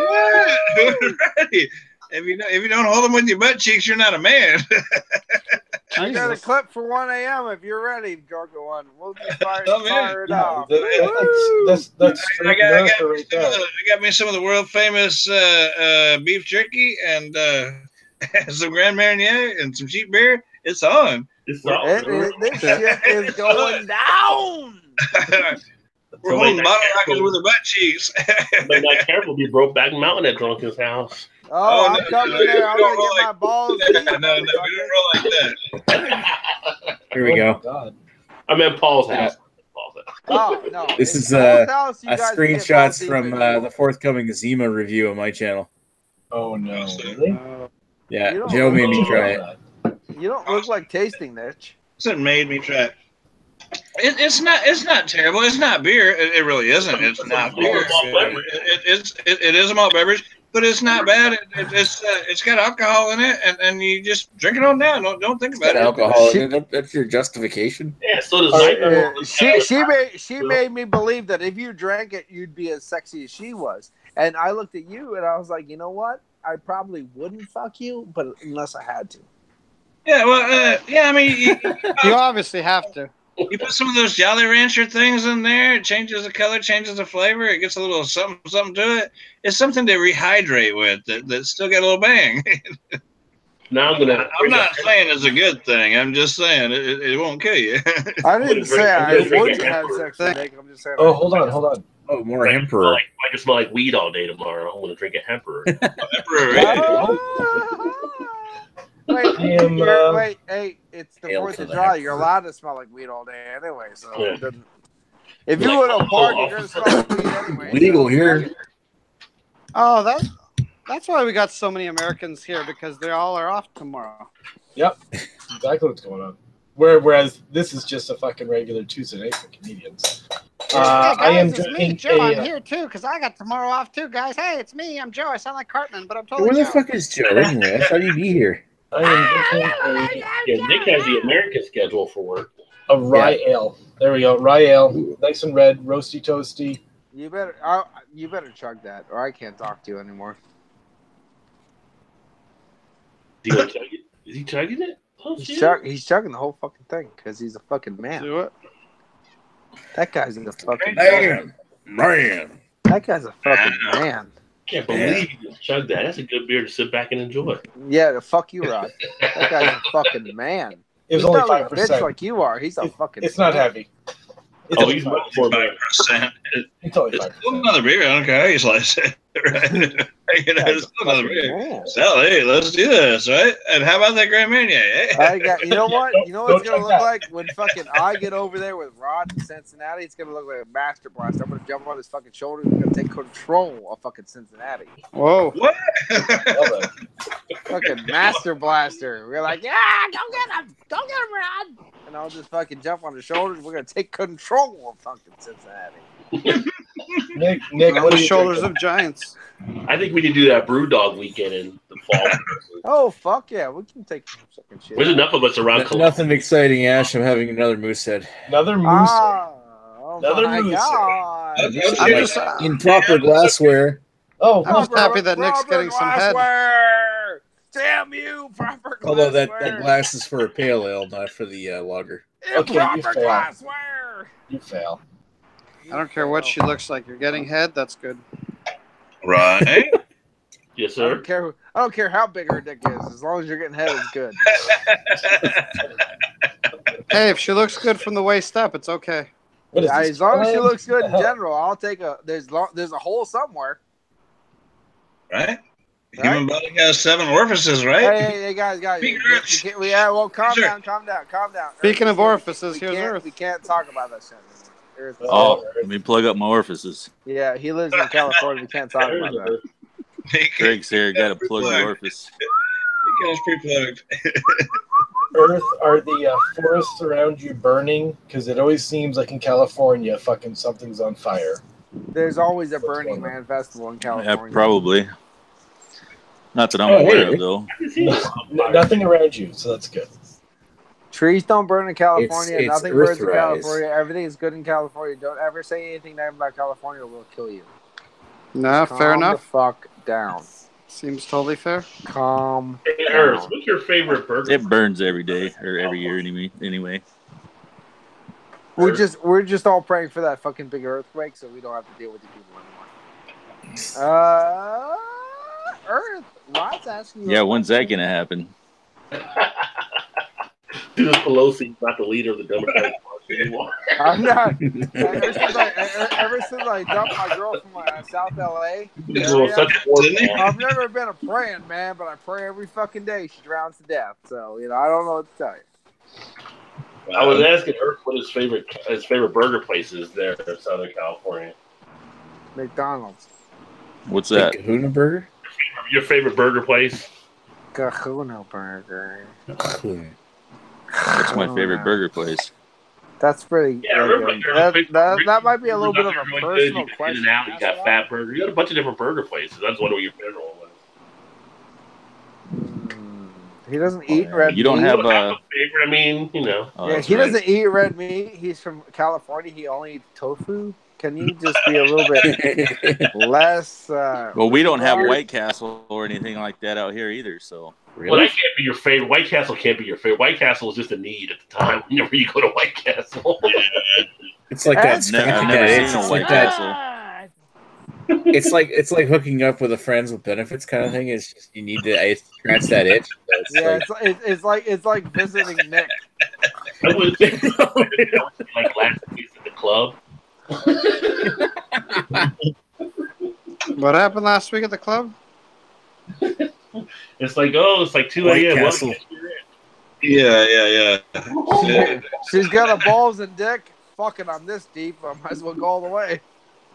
Ready. If you don't hold them with your butt cheeks, you're not a man. I got a clip for 1 a.m. if you're ready, Drunken One. We'll just fire it off. That's I got me some of the world famous beef jerky and some Grand Marnier and some cheap beer. It's on. This shit is going down. We're holding bottle rockets with the butt cheeks. But not careful, be broke back mountain at Drunken's house. Oh, I'm coming there. I'm gonna get my balls. No, we don't roll like that. Here we go. God. I'm in Paul's house. Oh no! This is a screenshots from the forthcoming Zima review on my channel. Oh no! Really? Yeah, Joe made me try it. You don't look like tasting this. It made me try it. It's not terrible. It's not beer. It really isn't. It's not beer. It is a malt beverage, but it's not bad. It's got alcohol in it, and you just drink it on down. Don't think about it. Alcohol in it. That's your justification. Yeah. So does she made me believe that if you drank it, you'd be as sexy as she was. And I looked at you, and I was like, you know what? I probably wouldn't fuck you, but unless I had to. Yeah, well, yeah. I mean, You obviously have to. you put some of those Jolly Rancher things in there. It changes the color, changes the flavor. It gets a little something to it. It's something to rehydrate with that still got a little bang. Now I'm not saying it's a good thing. I'm just saying it won't kill you. I didn't say I I'm gonna drink wouldn't a have hamper. sex with Nick. I'm just saying. Oh, hold on. Oh, more I emperor. can smell like weed all day tomorrow. I'm gonna drink a hamper. Wait, I am, wait, hey, it's the Hail 4th to of the July. You're emperor. allowed to smell like weed all day anyway, so Yeah. it doesn't. If you Like, go to a party, oh, you're gonna smell like weed anyway. Legal so here. Oh, that's why we got so many Americans here, because they all are off tomorrow. Yep, exactly what's going on. Whereas this is just a fucking regular Tuesday night for comedians. Hey I guys, am it's me, drinking Joe. a. I'm here too, because I got tomorrow off too, guys. Hey, it's me. I'm Joe. I sound like Cartman, but I'm Where totally the Joe. fuck is Joe anyway? I thought he'd be here. I am drinking Yeah, Nick has the American schedule for work. a rye ale. There we go, rye ale, nice and red, roasty toasty. You better chug that, or I can't talk to you anymore. Is he gonna chug it? Is he chugging it? Oh, shit. He's chugging the whole fucking thing because he's a fucking man. Do it. That guy's a fucking man. Man. That guy's a fucking man. Can't believe you just chugged that. That's a good beer to sit back and enjoy. Yeah, fuck you, Rod. That guy's a fucking man. It was He's only not like a bitch 5%. like you are. He's a fucking. It's not man. heavy. It's Oh, only he's 5%. much more better. 5%. It's only It's 5%. still another beer. I don't care how you slice it. Right? It's still another beer. Man. So, hey, let's do this, right? And how about that Grand Marnier? Eh? I got. You know what? You know what it's Don't gonna chug look that. like when fucking I get over there with Rod in Cincinnati. It's gonna look like a master blast. I'm gonna jump on his fucking shoulders. We're gonna take control of fucking Cincinnati. Whoa. What? Love it. Fucking master blaster. We're like, yeah, go get him, Rod. And I'll just fucking jump on his shoulders. We're gonna take control of fucking Cincinnati. Nick, On what the are you shoulders drinking? of giants. I think we need to do that brew dog weekend in the fall. Oh fuck yeah, we can take some fucking shit. There's enough of us around. Nothing exciting, Ash. I'm having another moose head. Another moose. Oh Another my moose. god. I'm just, In proper glassware. Oh, I'm just happy that Nick's getting some head. glassware. Damn you, proper glassware. Although that glass is for a pale ale, not for the lager. Okay, you Improper fail. glassware. you fail. I don't care what she looks like. You're getting head. That's good. Right? Yes, I sir. don't care how big her dick is. As long as you're getting head, it's good. Hey, if she looks good from the waist up, it's okay. What is Yeah, this, as long as she Thailand? looks good What in the hell? general, I'll take a. There's a hole somewhere. Right? Human body has 7 orifices, right? Hey, guys, Big we Earth. can't, well, calm Sure. down. Speaking Earth of is- orifices, we here's can't- Earth. We can't talk about that shit anymore. Earth is- Oh, let me plug up my orifices. yeah, he lives in California. We can't talk about that. Greg's here. Got to plug the orifice. He comes pre-plugged. Earth, are the forests around you burning? Because it always seems like in California, fucking something's on fire. There's always a What's Burning going on? Man festival in Yeah, California. probably. Not that I'm Oh, aware hey. of, though. Nothing around you, so that's good. Trees don't burn in California. It's Nothing burns in Earthrise. California. Everything is good in California. Don't ever say anything negative about California. We'll kill you. Nah, fair Calm enough. the fuck down. Seems totally fair. Calm Hey, Earth, down. what's your favorite burger? It burns every day or every year anyway. We're just all praying for that fucking big earthquake, so we don't have to deal with the people anymore. Earth. Rod's asking. Yeah, when's that gonna happen? Susan Pelosi's not the leader of the Democratic Party anymore. I'm not. Ever since I dumped my girl from South LA, This was such a war Didn't he? fan. I've never been a praying man, but I pray every fucking day she drowns to death. So I don't know what to tell you. I was asking Earth what his favorite burger place is there in Southern California. McDonald's. What's that? Kahuna Burger? Your favorite burger place? Kahuna Burger. That's my favorite burger place. That's pretty. Yeah, good. That might be a little bit of a personal In question. and out, you got Fat Burger. You got a bunch of different burger places. That's one of your favorite ones. He doesn't eat red You don't meat. have a favorite. I mean, you know. Oh, Yeah, that's he right. doesn't eat red meat. He's from California. He only eats tofu. Can you just be a little bit less? Well, we don't have weird? White Castle or anything like that out here either. So Well, that can't be your favorite. White Castle can't be your favorite. White Castle is just a need at the time whenever you go to White Castle. It's like that I've scratching never that seen itch. a It's White like that. Castle. It's like hooking up with a friends with benefits kind of thing. It's just you need to scratch that itch. Yeah, it's like visiting Nick. I would say like last week at the club. What happened last week at the club? It's like, it's like 2 White a.m. Castle. Yeah. She's got a balls and dick. Fucking, I'm this deep. I might as well go all the way.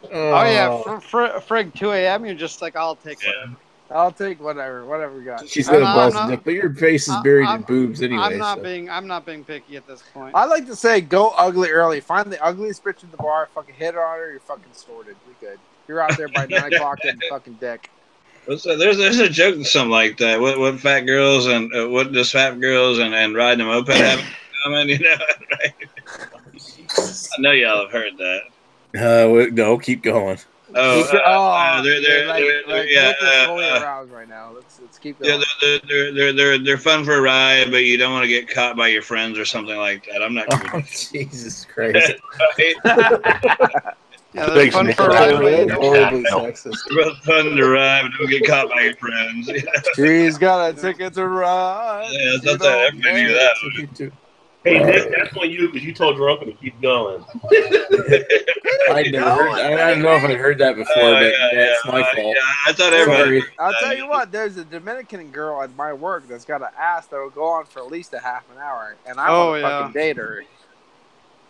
Oh yeah, frig 2 a.m. You're just like, I'll take whatever. I'll take whatever we got. She's got a I'm balls not- and dick, but your face is buried in boobs anyway. I'm not so. being picky at this point. I like to say, go ugly early. Find the ugliest bitch in the bar. Fucking hit her on her. You're fucking sorted. We good. You're out there by 9 o'clock getting fucking dick. There's a joke, something like that. What fat girls and what does fat girls and riding a moped have in common? You know, right? I know y'all have heard that. No, keep going. They're fully aroused right now. Let's keep going. Yeah, they're fun for a ride, but you don't want to get caught by your friends or something like that. I'm not. Oh, Jesus Christ! Yeah, they're fun for a ride. Horribly sexist. Real fun to ride, but don't get caught by your friends. She's got a ticket to ride. Yeah, that's that. Everybody knew that. Hey, Nick, that's when you told your uncle to keep going. I don't know if I heard that before, but it's my fault. Yeah, I thought everybody. I'll tell you what. There's a Dominican girl at my work that's got an ass that will go on for at least a half an hour, and I want to fucking date her.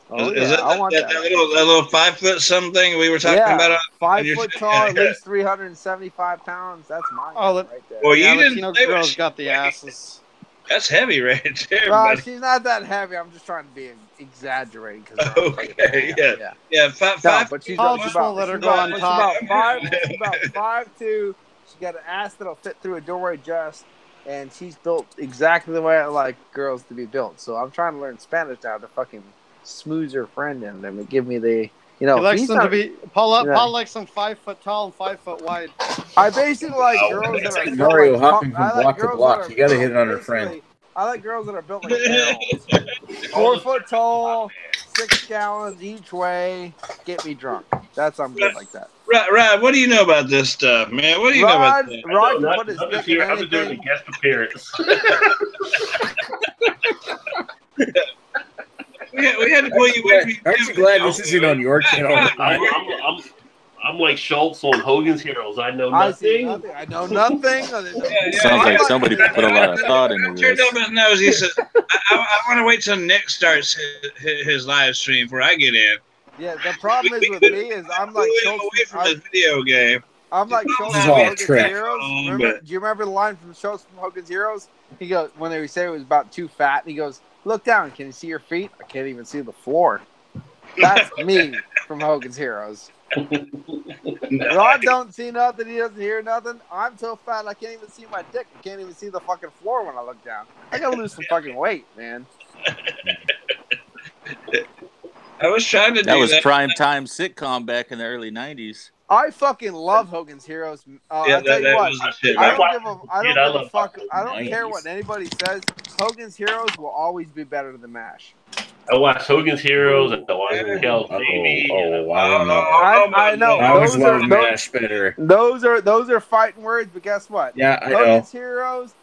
Oh, Is yeah, it I want that. that little 5 foot something we were talking about? 5 foot tall, at least 375 pounds. That's mine right there. Well, you Latino didn't say girls what got the asses. That's heavy right there, Well, buddy. she's not that heavy. I'm just trying to be exaggerating. Okay, yeah. Five. But she's I'll about, just let her go on she's top. She's about 5'2". She got an ass that'll fit through a doorway just, and she's built exactly the way I like girls to be built. So I'm trying to learn Spanish now to fucking smooth her friend in them and give me the, He likes them to be Paul likes them 5 foot tall and 5 foot wide. I basically like girls that are like Mario hopping from I like block to girls block. that are You got to hit it on her basically- friend. I like girls that are built like barrels. 4 foot tall, 6 gallons each way. Get me drunk. I'm good like that. Rod, what do you know about this stuff, man? What do you know about this? Rod can put his I'm dick here. in I've been doing a anything. guest appearance. We had to pull you away. Aren't you glad this isn't on your channel? I'm like Schultz on Hogan's Heroes. I know I see nothing. nothing. I know nothing. Sounds like somebody put a lot of thought into Turned this. up his nose. He said, I want to wait till Nick starts his live stream before I get in. Yeah, the problem is with me is I'm like Away Schultz. from the video game. I'm like Schultz This is from all a Hogan's trick. Heroes. Oh, Do you remember the line from Schultz from Hogan's Heroes? He goes, when they say it was about too fat, and he goes, look down. Can you see your feet? I can't even see the floor. That's me from Hogan's Heroes. Rod don't see nothing. He doesn't hear nothing. I'm so fat I can't even see my dick. I can't even see the fucking floor when I look down. I gotta lose some fucking weight, man. I was trying to do That was that. prime time sitcom back in the early '90s. I fucking love Hogan's Heroes. Yeah, I'll tell you what. was the shit. I don't give a love fuck. I don't 90s. care what anybody says. Hogan's Heroes will always be better than MASH. I watched Hogan's Heroes and I watched Raquel's Baby. Oh, I don't know. I know. I always Those loved are- MASH better. Those are fighting words, but guess what? Yeah, I know. Hogan's Heroes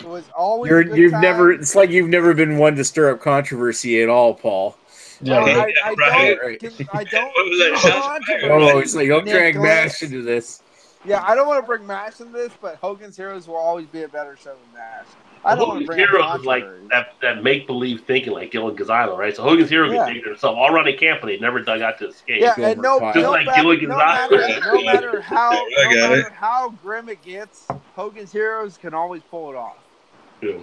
was always a good You've time. never. It's like you've never been one to stir up controversy at all, Paul. Yeah, right. I Right. don't. What was that? do Shots controversy. Oh, it's like don't drag Nicholas. MASH into this. Yeah, I don't want to bring MASH into this, but Hogan's Heroes will always be a better show than MASH. I don't want to Hogan's bring up Heroes is like controversy. that make-believe thinking like Gillen Gonzalo, right? So Hogan's Heroes Yeah. can think to themselves. All running camp, but they never dug out to escape. Yeah, Go and over Kyle. Just like Gillen no Gonzalo. matter got it. how grim it gets, Hogan's Heroes can always pull it off. Yeah.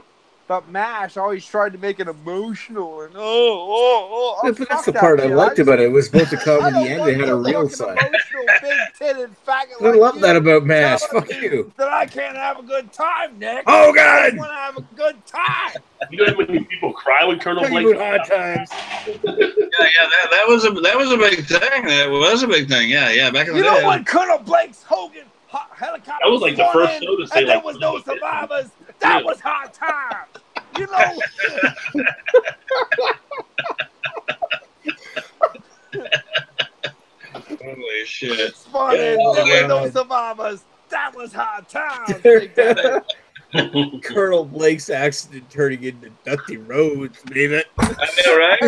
But MASH always tried to make it emotional and But that's fuck the that part I shit. liked about it. It was both the I comedy don't and want it had a no real fucking side. emotional, big-titted faggot I like love you that about MASH. telling Fuck me you. That I can't have a good time, Nick. Oh, I God. just want to have a good time. You know how many people cry when Colonel Talking Blake? about hard times. That was a big thing. That was a big thing. Yeah, back in the You day. know when Colonel Blake's Hogan helicopter That was like the flown first in, show to say, and there like, was no survivors, That was hard time. You know. Holy shit! It's funny. There was no survivors. That was hard times. Big Daddy. Colonel Blake's accident turning into Dusty Rhodes, baby. I know, right?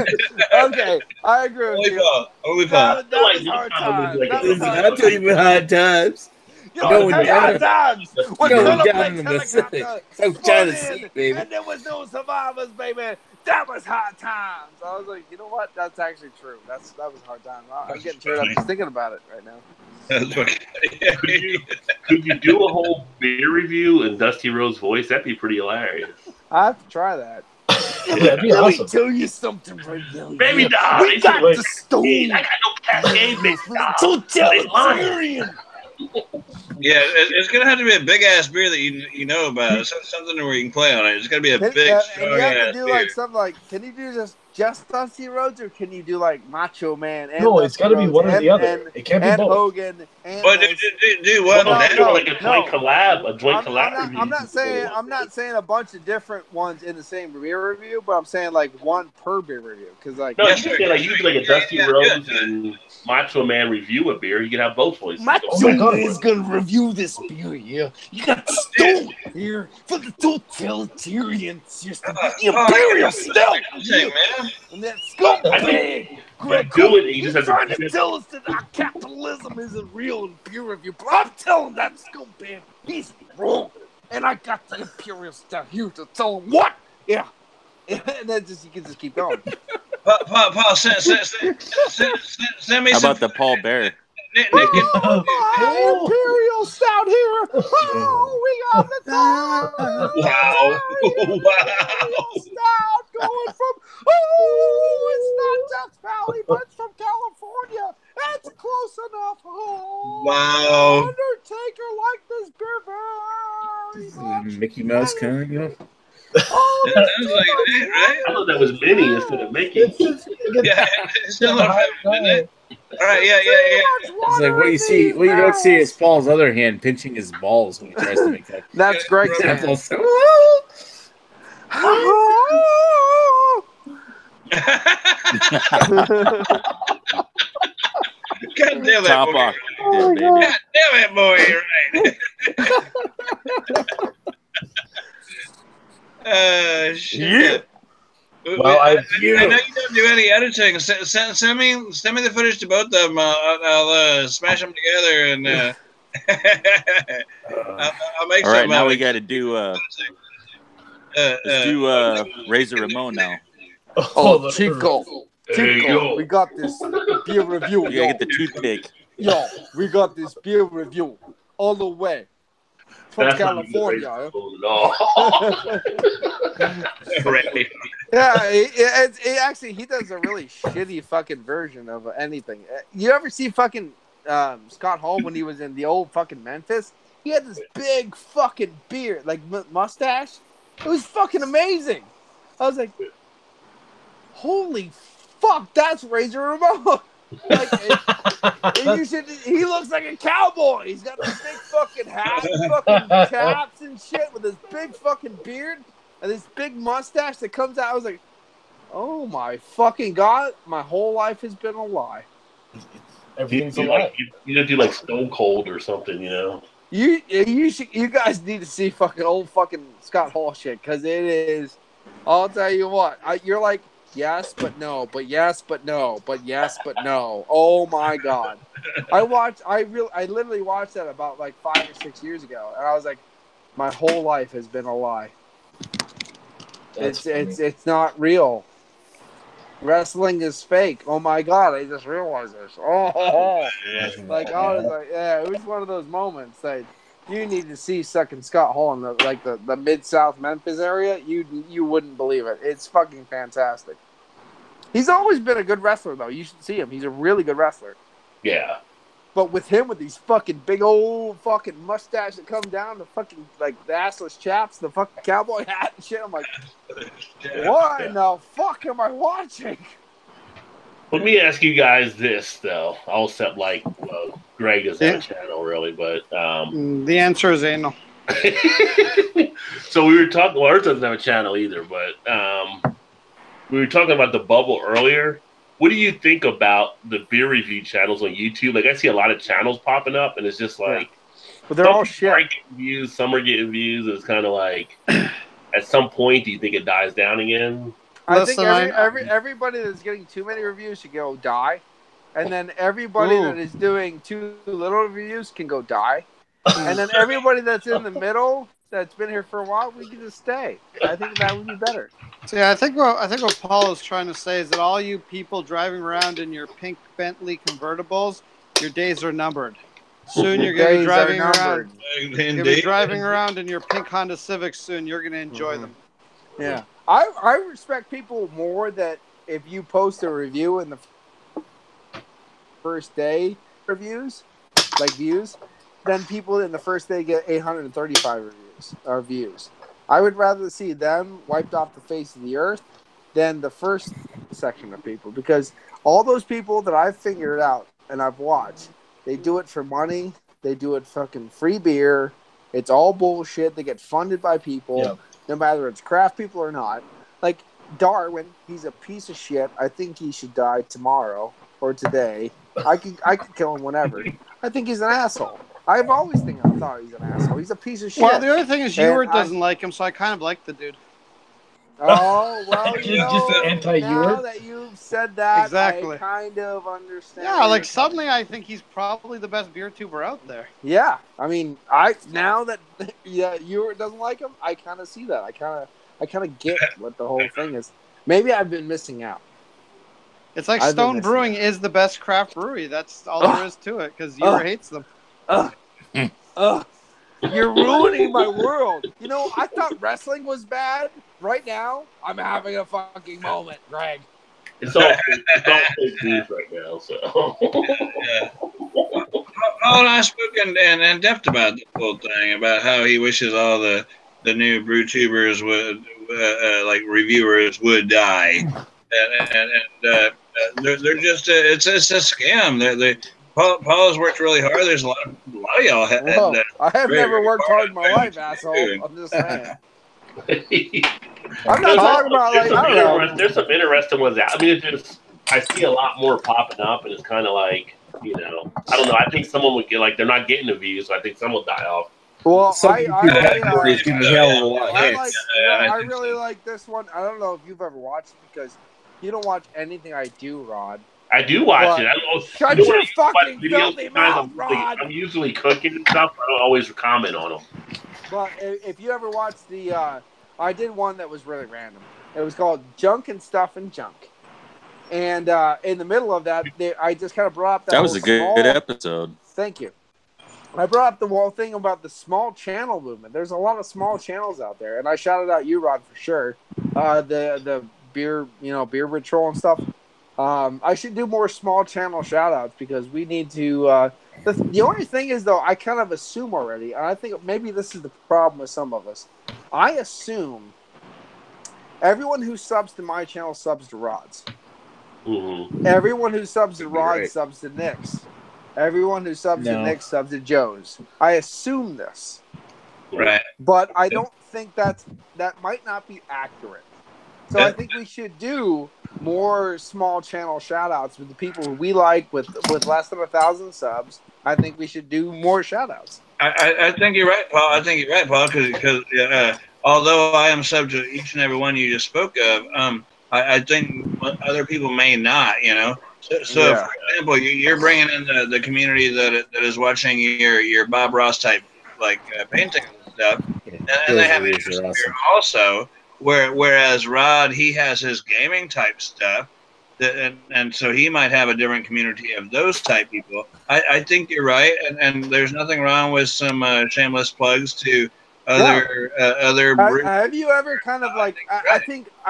Okay, I agree with you. Only fun. That was hard times. That was Listen, hard I'll tell you about hard times. You know, Going that's down- hard times. When going Colonel down in Blake's the Pacific, helicopter South spun China in, Sea, baby. and there was no survivors, baby. That was hard times. I was like, you know what? That's actually true. That was hard times. I'm getting turned up just thinking about it right now. Could you do a whole beer review in Dusty Rhodes' voice? That'd be pretty hilarious. I have to try that. That'd be Let awesome. me tell you something right now. Baby doll, We got the stone. I got no cascade, baby doll. Totalitarian. Yeah, it's gonna have to be a big ass beer that you know about. It's something where you can play on it. It's gotta be a big, And strong you have to ass do beer. like something like, can you do just Dusty Rhodes, or can you do like Macho Man? And No, it's Dusty got to be Rhodes one or and- the other. and- It can't be and both. Hogan and But do what? No, Let's do no, like a joint collab, a joint collab review. I'm not saying a bunch of different ones in the same beer review, but I'm saying like one per beer review, because like No, you can say like you do like a Dusty Rhodes and Macho Man review a beer. You can have both voices. Macho Oh my God, Man is gonna review this beer here. You got stone here for the totalitarian system, the imperial stout, Thing, man. and that scumbag. Greg do it, you just have to trying do to it. tell us that our capitalism isn't real in peer review, but I'm telling that scumbag he's wrong, and I got the imperial stout here to tell him what. Yeah, and then you can just keep going. Paul, send me How some. about the Paul Bear? Nick, My imperial stout here. Oh, we got the wow. imperial stout going from. Oh, it's not Death Valley, but it's from California. That's close enough. Oh, Wow. Undertaker liked this beer very much. Mickey Mouse kind of, you know? Oh, That was like it, right? I thought that was Minnie instead of Mickey. Yeah, it's still a isn't it? All right, yeah. It's like what you don't see is Paul's other hand pinching his balls when he tries to make that. That's Greg's That's hand. also, God damn it, Top boy. off, Oh, baby. God damn it, boy. You're right. Shit. Well, I know you don't do any editing. Send me the footage to both of them. I'll smash them together and I'll make All some. right, now we got to do let's do Razor Ramon now. Oh, Chico. Hey, Chico, yo. we got this beer review. You got to get the toothpick. Yo, we got this beer review all the way from That's not California. eh? No. Right. Yeah, it actually, he does a really shitty fucking version of anything. You ever see fucking Scott Hall when he was in the old fucking Memphis? He had this big fucking beard, like mustache. It was fucking amazing. I was like, holy fuck, that's Razor Ramon. Like, he looks like a cowboy. He's got this big fucking hat, fucking caps and shit with this big fucking beard and this big mustache that comes out. I was like, oh my fucking god, my whole life has been a lie. Everything's a You lie. like you gotta do like Stone Cold or something, you know. You guys need to see fucking old fucking Scott Hall shit, because it is. I'll tell you what, you're like, yes but no, but yes but no, but yes but no. Oh my god, I literally watched that about like 5 or 6 years ago, and I was like, my whole life has been a lie. It's not real. Wrestling is fake. Oh my god, I just realized this. Oh, like I was like, yeah, it was one of those moments that you need to see sucking Scott Hall in the Mid-South Memphis area. You wouldn't believe it. It's fucking fantastic. He's always been a good wrestler though. You should see him. He's a really good wrestler. Yeah. But with him, with these fucking big old fucking mustache that comes down, the fucking like the assless chaps, the fucking cowboy hat and shit, I'm like, what in the fuck am I watching? Let me ask you guys this though. I'll set like Greg doesn't have a channel really, but The answer is anal. So we were talking. Well, Earth doesn't have a channel either, but we were talking about the bubble earlier. What do you think about the beer review channels on YouTube? Like, I see a lot of channels popping up, and it's just like, but they're all shit. Are getting views, some are getting views. And it's kind of like, at some point, do you think it dies down again? I think everybody that's getting too many reviews should go die, and then everybody that is doing too little reviews can go die, and then everybody that's in the middle that's been here for a while, we can just stay. I think that would be better. So yeah, I think what Paul is trying to say is that all you people driving around in your pink Bentley convertibles, your days are numbered. Soon you're going to be driving around. You'll be driving around in your pink Honda Civics soon. You're going to enjoy them. Yeah. I respect people more that if you post a review in the first day reviews, like views, than people in the first day get 835 views. I would rather see them wiped off the face of the earth than the first section of people, because all those people that I've figured out and I've watched, they do it for money. They do it fucking free beer. It's all bullshit. They get funded by people. Yep. No matter if it's craft people or not. Like Darwin, he's a piece of shit. I think he should die tomorrow or today. I could kill him whenever. I think he's an asshole. I've always thought he's an asshole. He's a piece of shit. Well, the other thing is Ewart doesn't like him, so I kind of like the dude. Oh, well, you know, just anti-Ewart? Now that you've said that, exactly. I kind of understand. Yeah, like suddenly I think he's probably the best beer tuber out there. Yeah, I mean, now that Ewart doesn't like him, I kind of see that. I kind of get what the whole thing is. Maybe I've been missing out. It's like Stone Brewing is the best craft brewery. That's all there is to it, because Ewart hates them. You're ruining my world. You know, I thought wrestling was bad. Right now, I'm having a fucking moment, Greg. It's all fake news right now, so. Paul and I spoke in depth about the whole thing, about how he wishes all the new brew tubers would, like reviewers, would die. And they're just, it's a scam. Paul has worked really hard. There's a lot of y'all. I have never worked hard in my life, asshole. I'm just saying. I'm not talking about like, I don't know. There's some interesting ones out. I mean, I see a lot more popping up, and it's kind of like, you know, I don't know. I think someone would get, like, they're not getting the views, so I think some will die off. Well, I really like this one. I don't know if you've ever watched it, because you don't watch anything I do, Rod. I do watch it. I don't know. Shut your fucking filthy mouth, Rod. I'm usually cooking and stuff. I don't always comment on them. But if you ever watched I did one that was really random. It was called Junk and Stuff and Junk. And in the middle of that, I just kind of brought up that was a good episode. Thank you. I brought up the whole thing about the small channel movement. There's a lot of small channels out there, and I shouted out you, Rod, for sure. The beer, beer ritual and stuff. I should do more small channel shout outs, because we need to the only thing is, though, I kind of assume already, and I think maybe this is the problem with some of us. I assume everyone who subs to my channel subs to Rod's. Mm-hmm. Everyone who subs to Rod subs to Nick's. Everyone who subs to Nick subs to Joe's. I assume this. Right. But I don't think that might not be accurate. So I think we should do more small channel shout outs with the people who we like with less than 1,000 subs. I think we should do more shout outs. I think you're right, Paul. Because although I am sub to each and every one you just spoke of, I think other people may not, So for example, you're bringing in the community that is watching your Bob Ross type painting and stuff, and they have interest here also. Whereas Rod, he has his gaming type stuff, and so he might have a different community of those type people. I think you're right, and there's nothing wrong with some shameless plugs to other. Have you ever kind of I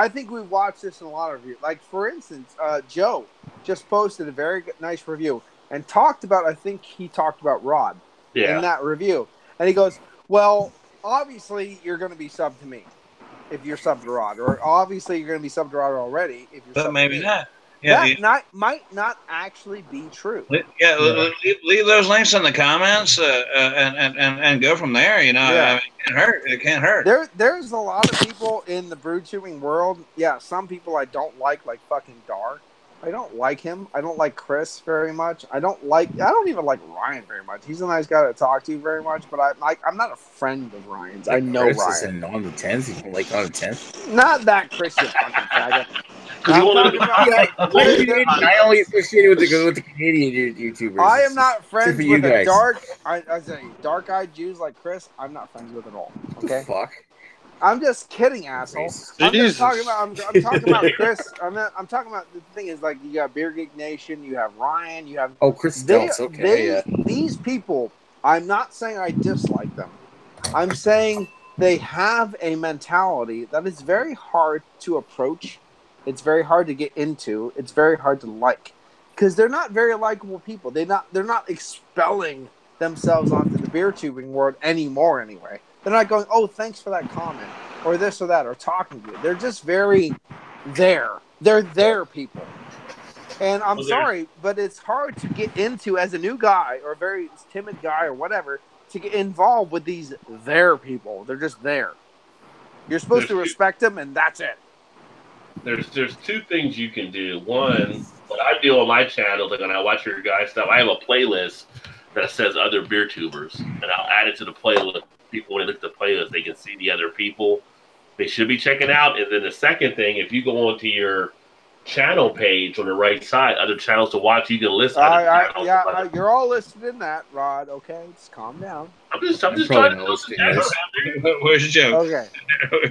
think we watched this in a lot of reviews. Like, for instance, Joe just posted a very nice review and talked about. I think he talked about Rod in that review, and he goes, "Well, obviously you're going to be sub to me if you're sub to Rod, or obviously you're going to be sub to Rod already if you're." But sub maybe to me. not. might not actually be true. Leave those links in the comments and go from there. You know, I mean, it can't hurt. It can't hurt. There's a lot of people in the brew tubing world. Yeah, some people I don't like fucking Dark. I don't like him. I don't like Chris very much. I don't even like Ryan very much. He's a nice guy to talk to very much, but I'm not a friend of Ryan's. I know Chris Ryan. Is on the 10th. You don't like on the 10th? Not that Chris, you fucking faggot. I only associated with the Canadian YouTubers. I am not friends with a guys. dark-eyed Jews like Chris. I'm not friends with at all. Okay. Fuck. I'm just kidding, asshole. I'm talking about Chris. I'm talking about the thing is like you got Beer Geek Nation, you have Ryan, you have Chris Stelz. Okay, these people. I'm not saying I dislike them. I'm saying they have a mentality that is very hard to approach. It's very hard to get into. It's very hard to like because they're not very likable people. They're not expelling themselves onto the beer tubing world anymore. Anyway. They're not going, oh, thanks for that comment, or this or that, or talking to you. They're just very there. They're there people. And I'm sorry, but it's hard to get into as a new guy or a very timid guy or whatever to get involved with these there people. They're just there. You're supposed to respect them, and that's it. There's two things you can do. One, what I do on my channel, like when I watch your guys' stuff, I have a playlist that says other beer tubers, and I'll add it to the playlist. People, when they look at the playlist, they can see the other people they should be checking out. And then the second thing, if you go onto your channel page on the right side, other channels to watch, you can list channels. You're all listed in that, Rod. Okay, just calm down. I'm just trying to list this. Where's Joe?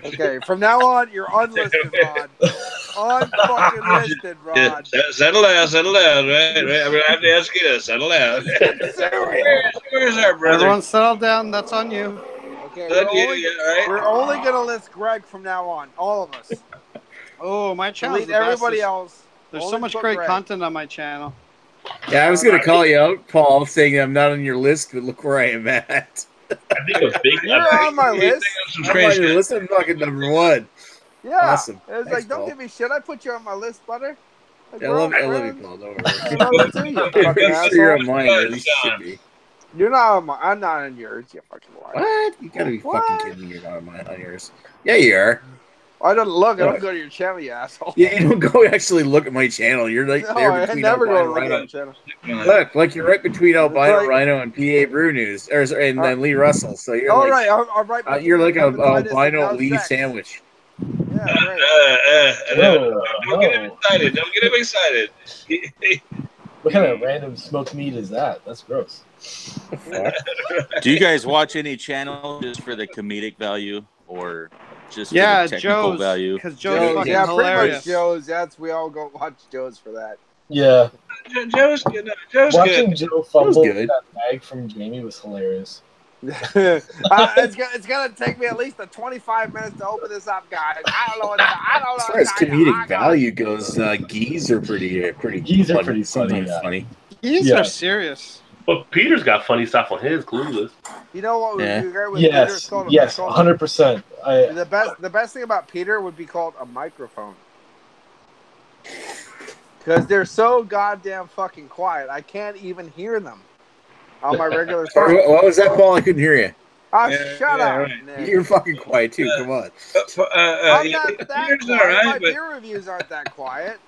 Okay. From now on, you're unlisted, Rod. Unfucking listed, Rod. Yeah, settle down, right? I have to ask you to settle down. Where's our brother? Everyone settle down. That's on you. Okay, we're only gonna list Greg from now on, all of us. Oh, my channel. Everybody else. There's so much great content on my channel. Yeah, I was going to call you out, Paul, saying I'm not on your list, but look where I am at. I think You're on my list. I'm on your list. I'm fucking number one. Yeah. Awesome. It's like, don't give me shit. I put you on my list, butter. Like, I love you, Paul. Don't worry. You're on mine. At least you should be. You're not on mine. I'm not on yours. You fucking liar. What? You gotta be fucking kidding me. You're not on yours. Yeah, you are. I don't look. I don't go to your channel, you asshole. Yeah, you don't go actually look at my channel. You're like there between Albino Rhino. Look, like you're right between Albino Rhino and PA Brew News, and then Lee Russell. So you're I'm right. You're like a albino Lee sandwich. Yeah, right. Don't get him excited. Don't get him excited. What kind of random smoked meat is that? That's gross. Do you guys watch any channel just for the comedic value or just for the technical value? Because Joe's fucking hilarious. Joe's. We all go watch Joe's for that. Yeah. Joe's good. Joe's Watching good. Joe fumble that bag from Jamie was hilarious. It's gonna take me at least 25 minutes to open this up, guys. I don't know. As far as comedic value goes, geese are pretty Geese are funny. pretty funny. Geese are serious. But Peter's got funny stuff on his Clueless. You know what would be great with Yes, Peter? yes, 100%. The best thing about Peter would be called a microphone. Because they're so goddamn fucking quiet. I can't even hear them on my regular phone. What was that, Paul? I couldn't hear you. Shut up. Right. You're fucking quiet too. Come on. I'm not that quiet. My beer reviews aren't that quiet.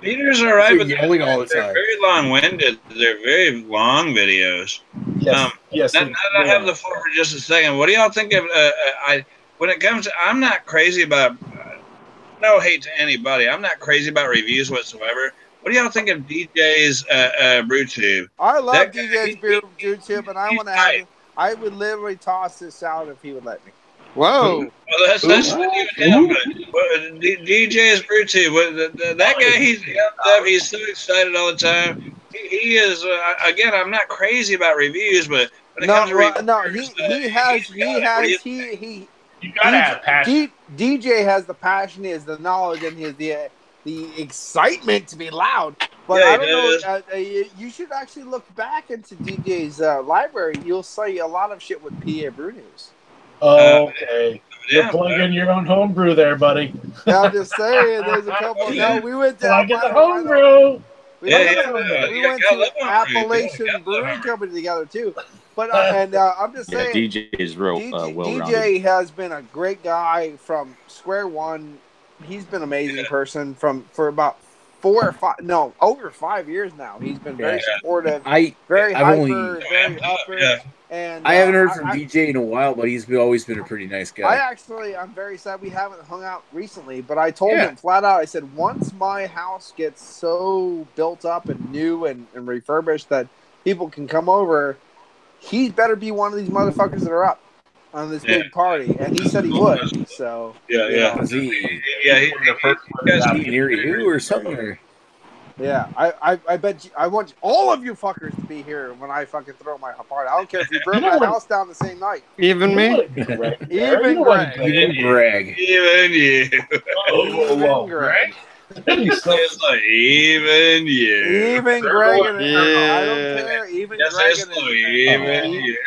Peter's all right, but yelling all the time. They're very long-winded. They're very long videos. Yes. Now I have the floor for just a second. What do y'all think of? When it comes to, I'm not crazy about. No hate to anybody. I'm not crazy about reviews whatsoever. What do y'all think of DJ's BrewTube? I love DJ's BrewTube, and I want to have. I would literally toss this out if he would let me. Whoa! Well, that's not even him. But DJ's BrewTube. That guy, he's so excited all the time. He is. Again, I'm not crazy about reviews, but when it comes to reviews, you gotta have passion. DJ has the passion, he has the knowledge, and he has the excitement to be loud. But I don't know. You should actually look back into DJ's library. You'll see a lot of shit with PA Brew News. Okay. You're plugging your own homebrew there, buddy. I'm just saying, there's a couple. No, we went to Plugging the homebrew. We went to Appalachian Brewing Company together too. But I'm just saying, DJ is real well-rounded. DJ has been a great guy from square one. He's been an amazing person for about over 5 years now. He's been very supportive, very hyper, very upper. And I haven't heard from DJ in a while, but he's always been a pretty nice guy. I'm very sad we haven't hung out recently, but I told him flat out, I said, once my house gets so built up and new and refurbished that people can come over, he better be one of these motherfuckers that are up on this big party. And he said he would. So Was he the first one near you or something? Or? Yeah, I bet I want all of you fuckers to be here when I fucking throw my party. I don't care if you burn my house down the same night. Even me? Even Greg. Even Greg. Even you. Even Greg. It's like even you. Even Greg and I don't care. Even Greg and you.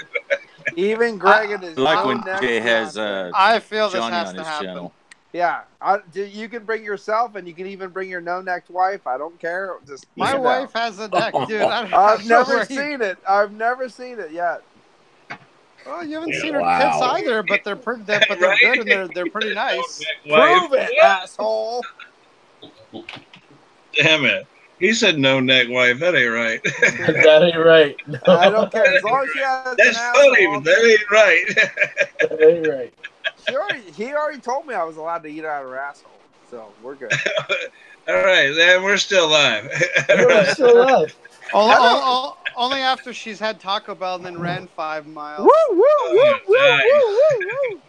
Even Greg and his like when Jay has I feel this Johnny has on to his happen. channel. Yeah, you can bring yourself, and you can even bring your no-necked wife. I don't care. Just my wife has a neck, dude. I've never seen it. I've never seen it yet. Well, you haven't seen her tits either, but they're pretty. They're good and they're pretty nice. Prove it, asshole. Damn it. He said no neck wife. That ain't right. That ain't right. No. I don't care. As long as she has That's funny, but that ain't right. That ain't right. He already told me I was allowed to eat out of her asshole, so we're good. All right, then we're still live. We're still alive. Only after she's had Taco Bell and then ran 5 miles. Woo, woo, woo, woo, woo, woo, woo.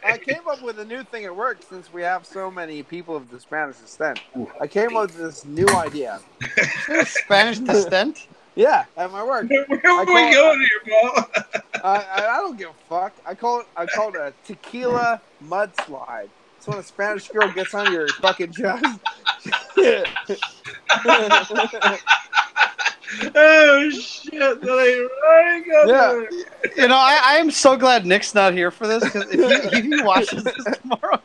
I came up with a new thing at work since we have so many people of the Spanish descent. I came up with this new idea. Spanish descent? Yeah, at my work. Where are we going here, Paul? I don't give a fuck. I call it a tequila mudslide. It's when a Spanish girl gets on your fucking chest. Oh shit! That ain't right. Yeah. You know, I am so glad Nick's not here for this because if he watches this tomorrow,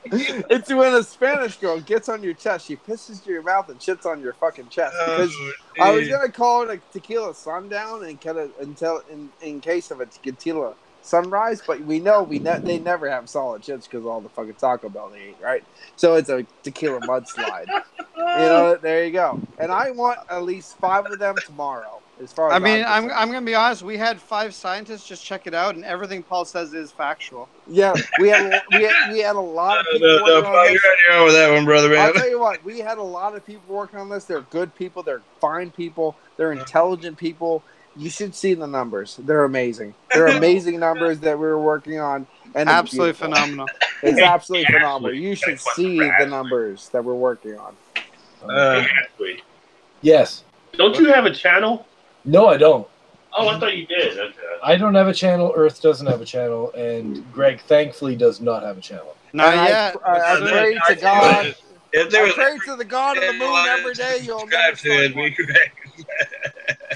it's when a Spanish girl gets on your chest, she pisses your mouth and shits on your fucking chest. Because I was gonna call it a tequila sundown and cut it until in case of a tequila sunrise, but we know they never have solid shits because all the fucking Taco Bell they eat, right? So it's a tequila mudslide. You know, there you go. And I want at least 5 of them tomorrow. As far as I'm gonna be honest. We had 5 scientists just check it out, and everything Paul says is factual. Yeah, we had a lot of people working on this. You're over that one, brother, man. I'll tell you what, we had a lot of people working on this. They're good people. They're fine people. They're intelligent people. You should see the numbers. They're amazing. They're amazing numbers that we were working on. And absolutely phenomenal. It's absolutely phenomenal. You should see the numbers that we're working on. Yes. Don't you have a channel? No, I don't. Oh, I thought you did. Okay. I don't have a channel. Earth doesn't have a channel, and Greg thankfully does not have a channel. Not yet. I pray to God. I pray to the God of the moon every day. You'll never start one.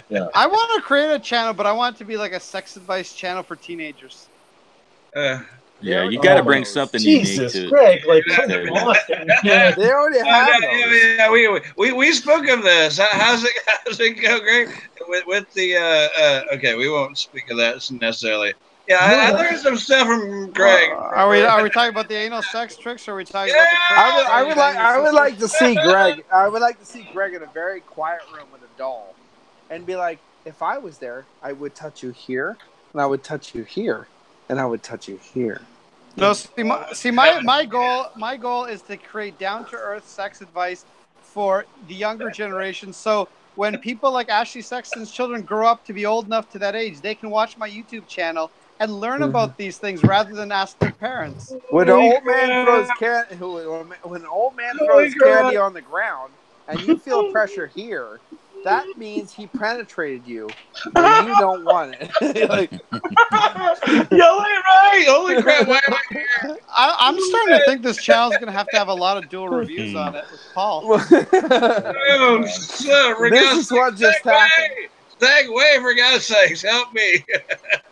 Yeah. I want to create a channel, but I want it to be like a sex advice channel for teenagers. Yeah, you got to bring something Jesus, unique to Greg, like, come on. Yeah. They already have those. Yeah, we spoke of this. How's it go, Greg? With the okay, we won't speak of that necessarily. Yeah, I learned some stuff from Greg. Are we talking about the anal sex tricks, or are we talking about the tricks? I would like to see Greg. I would like to see Greg in a very quiet room with a doll, and be like, if I was there, I would touch you here, and I would touch you here, and I would touch you here. No, my goal is to create down to earth sex advice for the younger generation. So when people like Ashley Sexton's children grow up to be old enough to that age, they can watch my YouTube channel and learn about these things rather than ask their parents. When an old man throws candy on the ground and you feel pressure here, that means he penetrated you when you don't want it. Like, y'all ain't right. Holy crap! Why am I here? I'm starting to think this channel is going to have a lot of dual reviews on it with Paul. Oh, shit, this is what just happened. Segway, for God's sakes, help me.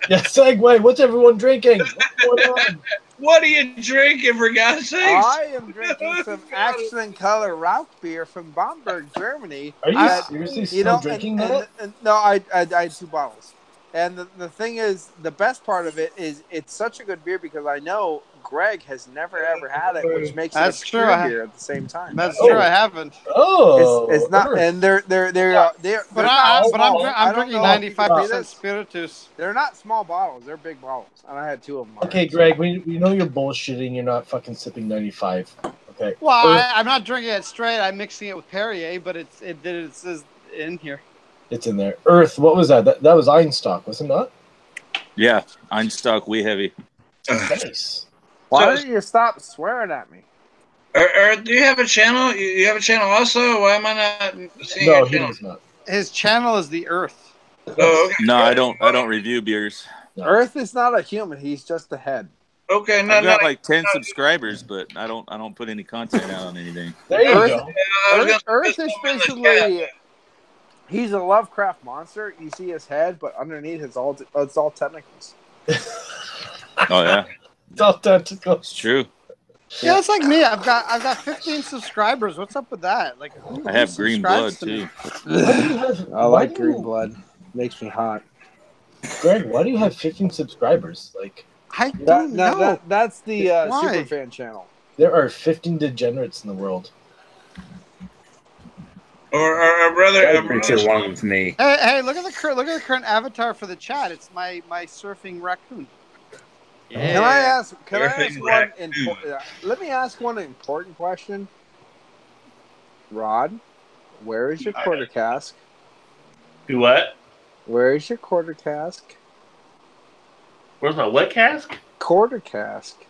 Yeah, segue. What's everyone drinking? What's going on? What are you drinking, for God's sakes? I am drinking some Excellent Color Rauch beer from Bamberg, Germany. Are you seriously still drinking that? No, I had 2 bottles. And the thing is, the best part of it is it's such a good beer because I know Greg has never ever had it, which makes it a pure beer at the same time. That's true. I haven't. Oh, it's not, and they're But I'm drinking 95% spiritus. They're not small bottles; they're big bottles, and I had 2 of them. Okay, Greg, we know you're bullshitting. You're not fucking sipping 95. Okay. Well, I'm not drinking it straight. I'm mixing it with Perrier, but it says in here. It's in there. Earth, what was that? That was Einstock, was it not? Yeah, Einstock, way heavy. Nice. Why don't you stop swearing at me? Earth, do you have a channel? You have a channel also? Why am I not seeing your channel? He does not. His channel is the Earth. Oh, okay. No, I don't review beers. No. Earth is not a human. He's just a head. Okay, I've got like 10 subscribers, but I don't put any content out on anything. There you go. Earth is basically. He's a Lovecraft monster. You see his head, but underneath it's all tentacles. Oh yeah, it's all tentacles. It's true. Yeah, it's like me. I've got 15 subscribers. What's up with that? Like, I have green blood too. I like green blood. Makes me hot. Greg, why do you have 15 subscribers? Like, I don't know. That's the Superfan channel. There are 15 degenerates in the world. Or brother, one with me. Hey, look at the current avatar for the chat. It's my surfing raccoon. Yeah. Can I ask one let me ask one important question. Rod, where is your quarter cask? Do what? Where is your quarter cask? Where's my what cask? Quarter cask.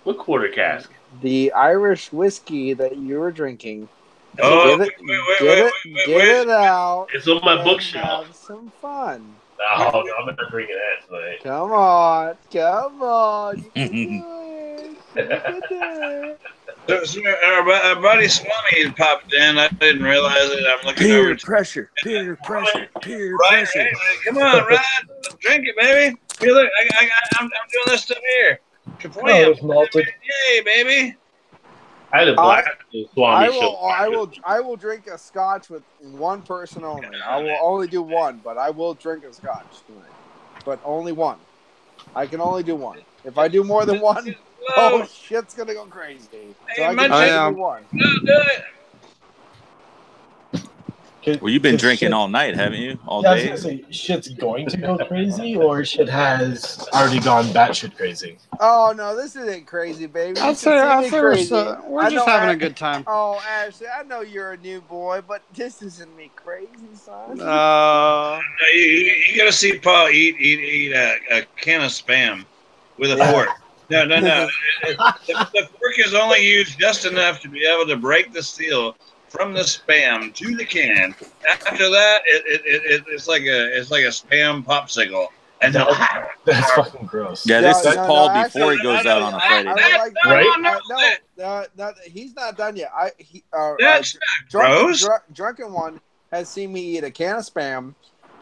What quarter cask? The Irish whiskey that you were drinking. Oh, get it out. It's on my bookshelf. Have some fun. No, I'm not drinking that tonight. Come on. You can do it. So our buddy Swami popped in. I didn't realize it. I'm looking Peer over. pressure. Right? Hey, come on, Rod. Drink it, baby. Hey, look, I'm doing this stuff here. It's malted. Yay, baby. I had a black Swami I will drink a scotch with one person only. I will only do one, but I will drink a scotch tonight. But only one. I can only do one. If I do more than one, oh shit's gonna go crazy. So I can only do one. No, do it. Well, you've been drinking all night, haven't you? All day? I was gonna say, shit's going to go crazy, or shit has already gone batshit crazy? Oh no, this isn't crazy, baby. I'll say we're just having a good time. Oh, Ashley, I know you're a new boy, but this isn't me crazy, son. You gotta see Paul eat a can of Spam with a fork. No. The fork is only used just enough to be able to break the seal from the Spam to the can. After that, it's like a Spam popsicle. And that's fucking gross. Yeah, this is Paul before he goes out on a Friday night. Right? He's not done yet. That's gross. Drunken One has seen me eat a can of Spam,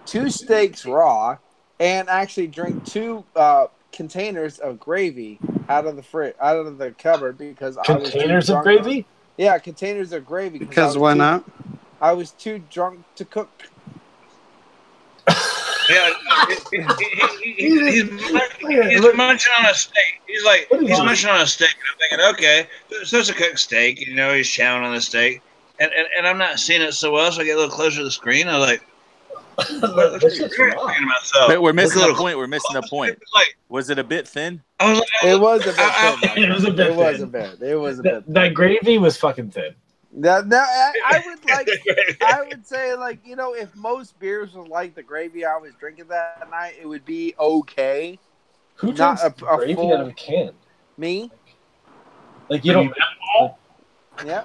2 steaks raw, and actually drink 2 containers of gravy out of the cupboard because containers of gravy. Yeah, containers of gravy. Because why not? I was too drunk to cook. Yeah, he's munching on a steak. He's munching on a steak. And I'm thinking, okay, so it's a cooked steak. You know, he's chowing on the steak. And I'm not seeing it so well, so I get a little closer to the screen. I was like, we're missing the point. We're missing the point. Was it a bit thin? It was a bit thin. It was a bit. That gravy was fucking thin. I would say, like, you know, if most beers was like the gravy I was drinking that night, it would be okay. Who drinks gravy out of a can? Me. Like, you don't. Yeah.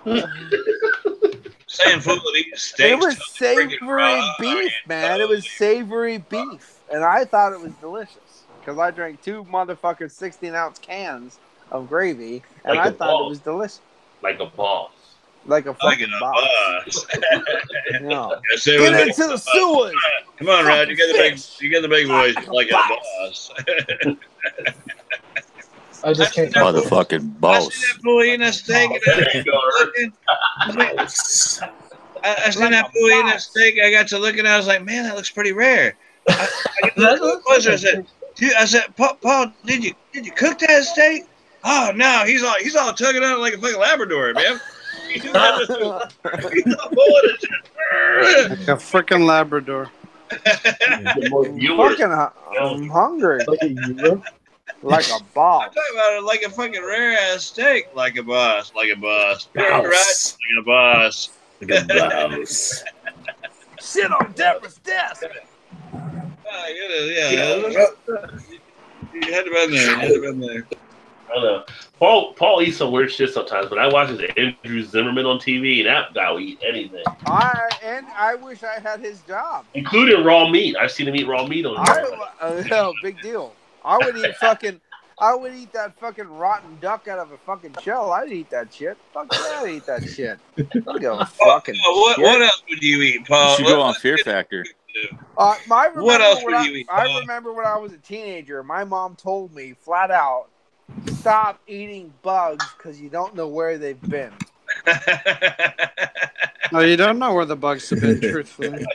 Saying food that eats steaks. It was savory beef, man. It was savory beef, and I thought it was delicious because I drank 2 motherfucking 16-ounce cans of gravy, and I thought it was delicious. Like a boss. Like a fucking boss. No. Get into the sewers. Come on, Rod. You got the big voice like a boss. I just can't. Motherfucking I boss. seen that fool eating a steak. I seen that fool eating a steak. I got to looking. I was like, man, that looks pretty rare. I said, Paul, did you cook that steak? Oh no, he's all tugging out like a fucking Labrador, man. He's all pulling it. Like a freaking Labrador. I'm hungry. Like a boss. I'm talking about it like a fucking rare ass steak. Like a boss. Right? Like a boss. Like a boss. Sit on Deborah's desk. Yeah. You had to been there. I don't know. Paul eats some weird shit sometimes, but I watch his Andrew Zimmerman on TV, and that guy will eat anything. I wish I had his job, including raw meat. I've seen him eat raw meat on. Big deal. I would eat that fucking rotten duck out of a fucking shell. I'd eat that shit. Fuck yeah, I'd eat that shit. What else would you eat, Paul? You should go on Fear Factor. What else would you eat, Paul? I remember when I was a teenager, my mom told me flat out, stop eating bugs because you don't know where they've been. No, you don't know where the bugs have been, truthfully.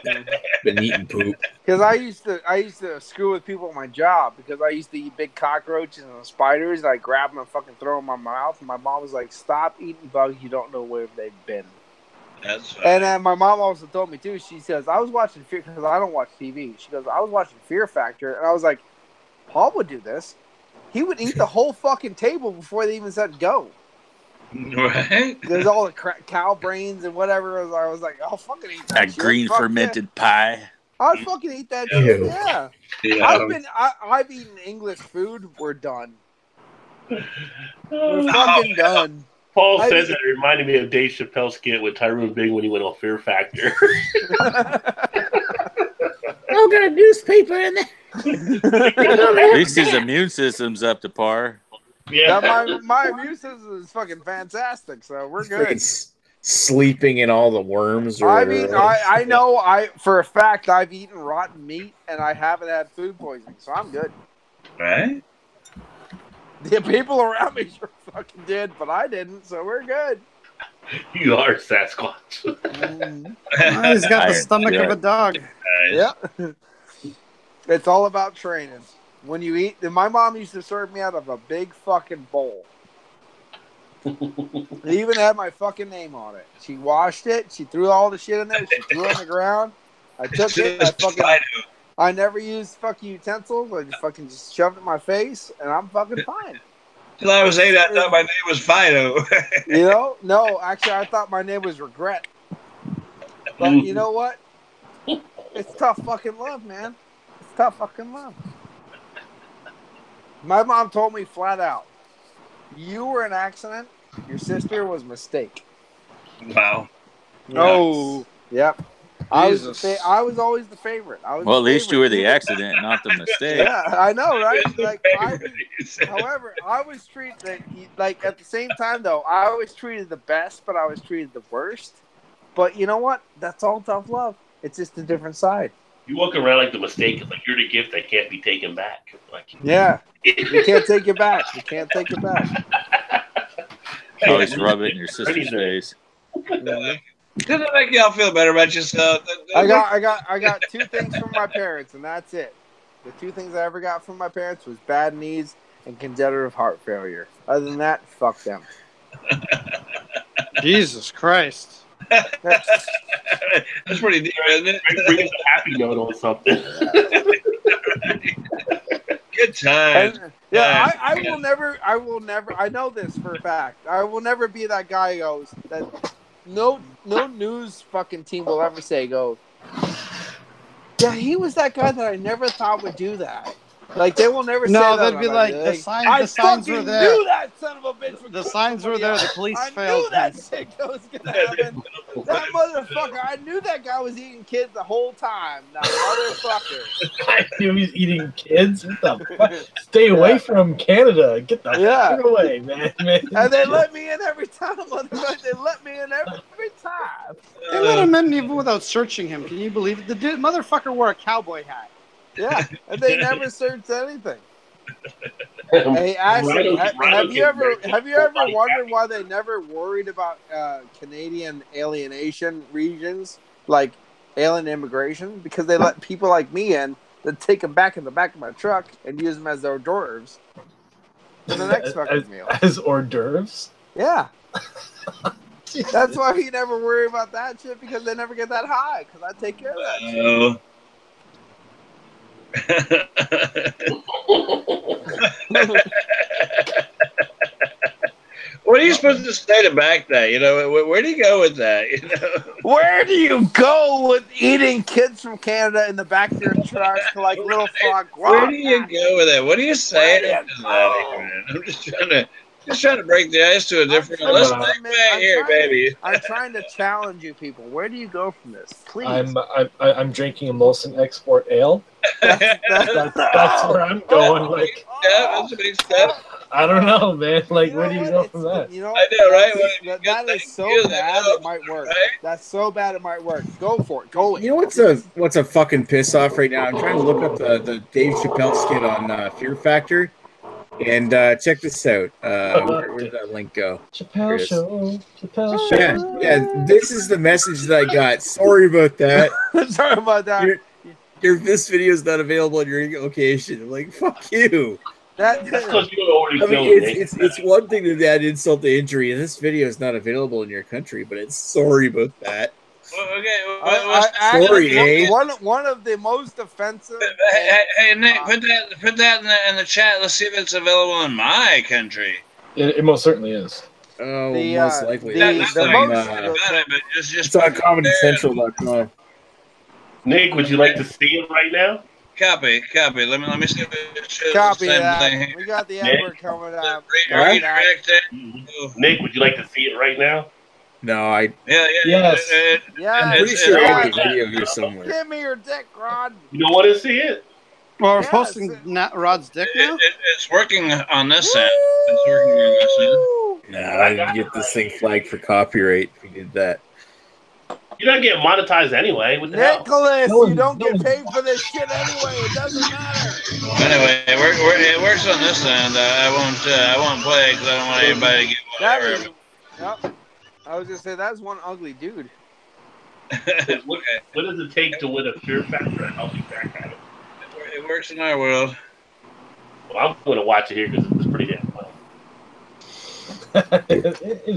Been eating poop. Because I used to screw with people at my job because I used to eat big cockroaches and spiders. And I grab them and fucking throw them in my mouth. And my mom was like, "Stop eating bugs. You don't know where they've been." That's right. And then my mom also told me too. She says, "I was watching Fear because I don't watch TV." She goes, "I was watching Fear Factor, and I was like, Paul would do this. He would eat the whole fucking table before they even said go." Right? There's all the cow brains and whatever. I was like, I'll fucking eat that shit. Green fermented pie. I'd fucking eat that shit. Yeah. I've eaten English food. We're done. We're fucking done. Paul says that it reminded me of Dave Chappelle's skit with Tyrone Bing when he went on Fear Factor. I've got a newspaper in there. At least his immune system's up to par. Yeah, my immune system is fucking fantastic, so we're good. Sleeping in all the worms. I know for a fact I've eaten rotten meat and I haven't had food poisoning, so I'm good. Right? The people around me sure fucking did, but I didn't, so we're good. You are Sasquatch. He's got the stomach of a dog. Yeah. It's all about training. When you eat, my mom used to serve me out of a big fucking bowl. It even had my fucking name on it. She washed it. She threw all the shit in there. She threw it on the ground. I took it. I never used fucking utensils. I just shoved it in my face, and I'm fucking fine. Till I was 8, I thought my name was Fido. You know? No, actually, I thought my name was Regret. But you know what? It's tough fucking love, man. It's tough fucking love. My mom told me flat out, you were an accident. Your sister was a mistake. Wow. Oh. Yep. I was always the favorite. At least you were the accident, not the mistake. Yeah, I know, right? However, I was treated like at the same time though. I was treated the best, but I was treated the worst. But you know what? That's all tough love. It's just a different side. You walk around like the mistake. It's like you're the gift that can't be taken back. Like yeah, you can't take it back. You can't take it back. Always rub it in your sister's face. Doesn't it make y'all feel better about yourself? I got 2 things from my parents, and that's it. The 2 things I ever got from my parents was bad knees and congenital heart failure. Other than that, fuck them. Jesus Christ. That's pretty deep, isn't it? Bring us a happy note on something. Good time. Yeah, I will never, I know this for a fact. I will never be that guy who goes, that no news fucking team will ever say, yeah, he was that guy that I never thought would do that. Like they will never say No, that. they'd be like, the signs. I The signs were fucking there. knew that son of a bitch. The signs were there. The police I failed. knew that shit was gonna happen. That motherfucker. I knew that guy was eating kids the whole time. That motherfucker. I knew he's eating kids. What the fuck? Stay away from Canada. Get the fuck away, man. And they let me in every time, motherfucker. They let me in every time. They let him in even without searching him. Can you believe it? The motherfucker wore a cowboy hat. Yeah, and they never searched anything. Hey, Ashley, have you ever wondered why they never worried about Canadian alienation regions, like alien immigration? Because they let people like me in, that take them back in the back of my truck and use them as hors d'oeuvres for the next fucking meal. As hors d'oeuvres? Yeah. That's why you never worry about that shit, because they never get that high, because I take care of that shit. What are you supposed to say to back that? You know, where do you go with that? You know, where do you go with eating kids from Canada in the back of your truck like little frog? Where do you go with that? What are you saying to that? I'm just trying to break the ice to a different. Let's think back here, baby. I'm trying to challenge you, people. Where do you go from this? Please. I'm drinking a Molson Export Ale. That's where I'm going. Like, that's a big step. I don't know, man. Like, where do you go from that? You know, I know, right? That is so bad it might work. Right? That's so bad it might work. Go for it. Go. You know what's a fucking piss off right now? I'm trying to look up the Dave Chappelle skit on Fear Factor, and check this out. Where did that link go? Chappelle Show. Yeah. This is the message that I got. Sorry about that. Sorry about that. This video is not available in your location. I'm like, fuck you. That's because you already know. It's one thing to add insult to injury, and this video is not available in your country, but it's sorry about that. Okay, sorry, one of the most offensive. Hey, Nick, put that in the chat. Let's see if it's available in my country. It most certainly is. Oh, most likely. It's on ComedyCentral.com. Nick, would you like to see it right now? Copy. Let me see. Copy that. We got the Edward coming up. Nick, would you like to see it right now? No, I. Yes. I'm pretty sure I have the video here somewhere. Give me your dick, Rod. You don't want to see it? Well, we're posting Rod's dick now? It's working on this end. It's working on this end. No, I didn't get this thing flagged for copyright if we did that. You're not getting monetized anyway. What the Nicholas, hell? you don't get paid for this shit anyway. It doesn't matter. Anyway, it works on this end. I won't play it because I don't want anybody to get whatever. Yep. I was just saying that's one ugly dude. What does it take to win a Fear Factor? I'll be back at it. It works in our world. Well, I'm going to watch it here because it's pretty damn fun.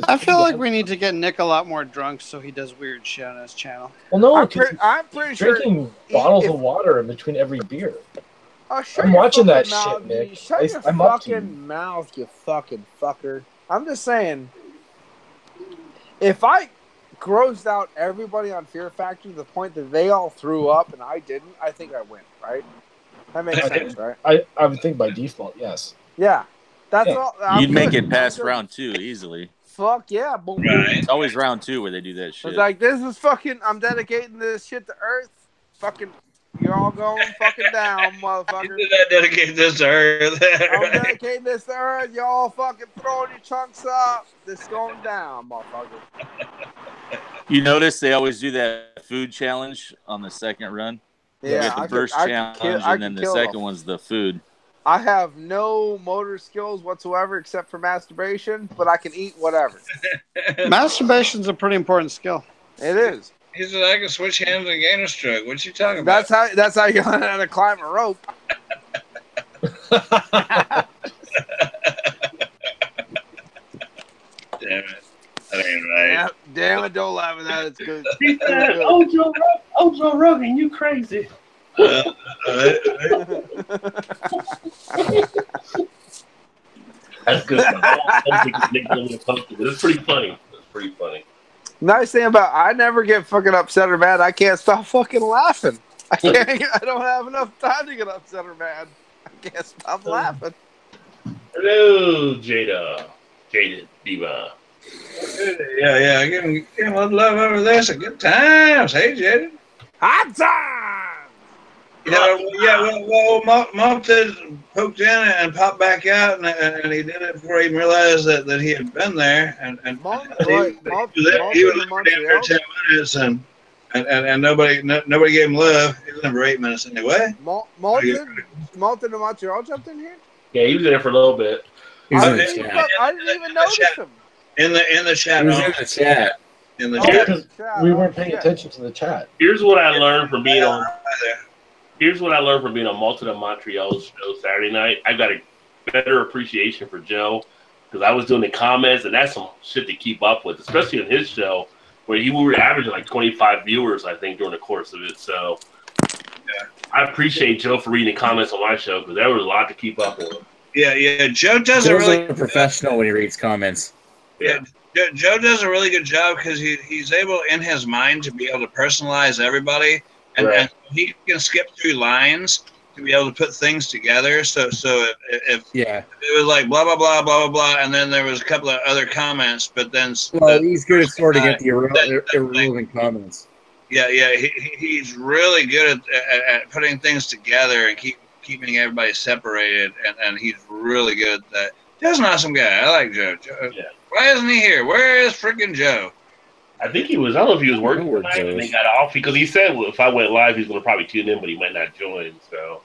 I feel like we need to get Nick a lot more drunk so he does weird shit on his channel. Well, no, I'm pretty sure drinking bottles of water in between every beer. I'm watching that mouth, shit, Nick. Shut your fucking mouth, you fucking fucker. I'm just saying, if I grossed out everybody on Fear Factor to the point that they all threw up and I didn't, I think I win, right? That makes sense, right? I would think by default, yes. Yeah. That's all. You'd make it past round 2 easily. Fuck yeah. Boom, right. It's always round 2 where they do that shit. It's like, this is fucking, I'm dedicating this shit to Earth. Fucking, you're all going fucking down, motherfucker. I dedicate this to Earth. I'm dedicating this to Earth. Y'all fucking throwing your chunks up. This going down, motherfucker. You notice they always do that food challenge on the second run? Yeah. You get the first challenge, and then the second one's the food. I have no motor skills whatsoever except for masturbation, but I can eat whatever. Masturbation's a pretty important skill. It is. He said I can switch hands and gain a stroke. What you talking about? That's how you learn how to climb a rope. Damn it. That ain't right. Yeah, damn it, don't laugh at that. It's good. He said, oh, Joe Rogan, you crazy. That's good. It's pretty funny. It's pretty funny. Nice thing about I never get fucking upset or mad. I can't stop fucking laughing. I don't have enough time to get upset or mad. I can't stop laughing. Hello, Jada. Jada Diva. Yeah. Getting a little love over there. So good times. Hey, Jada. Hot time! Well, Malta poked in and popped back out, and he did it before he even realized that he had been there. And he was there for damn 10 minutes, and nobody gave him love. He was in for 8 minutes anyway. Malton and Montreal jumped in here? Yeah, he was in there for a little bit. I didn't even notice him. In the chat. He was in the chat. In the chat. We weren't paying attention to the chat. Here's what I learned from being on. Here's what I learned from being on Malta and Montreal's show Saturday night. I got a better appreciation for Joe because I was doing the comments, and that's some shit to keep up with, especially on his show where we were averaging like 25 viewers, I think, during the course of it. So I appreciate Joe for reading the comments on my show because there was a lot to keep up with. Yeah. Joe does a really a professional when he reads comments. Yeah. Joe does a really good job because he's able in his mind to be able to personalize everybody, and he can skip through lines to be able to put things together. So if it was like blah blah blah blah blah blah, and then there was a couple of other comments, but then he's good at sorting out the irrelevant comments. Yeah, he's really good at putting things together and keeping everybody separated, and he's really good at that. Joe's an awesome guy. I like Joe. Why isn't he here? Where is freaking Joe? I think he was. I don't know if he was working tonight and he got off because he said if I went live, he's going to probably tune in, but he might not join. So.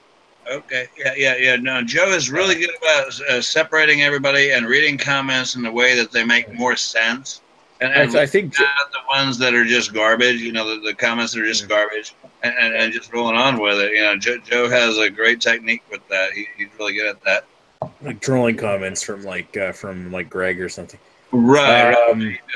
Okay. Yeah. No, Joe is really good about separating everybody and reading comments in a way that they make more sense. And I think not the ones that are just garbage. The comments that are just garbage, and just rolling on with it. Joe has a great technique with that. He's really good at that. Like trolling comments from Greg or something. Right.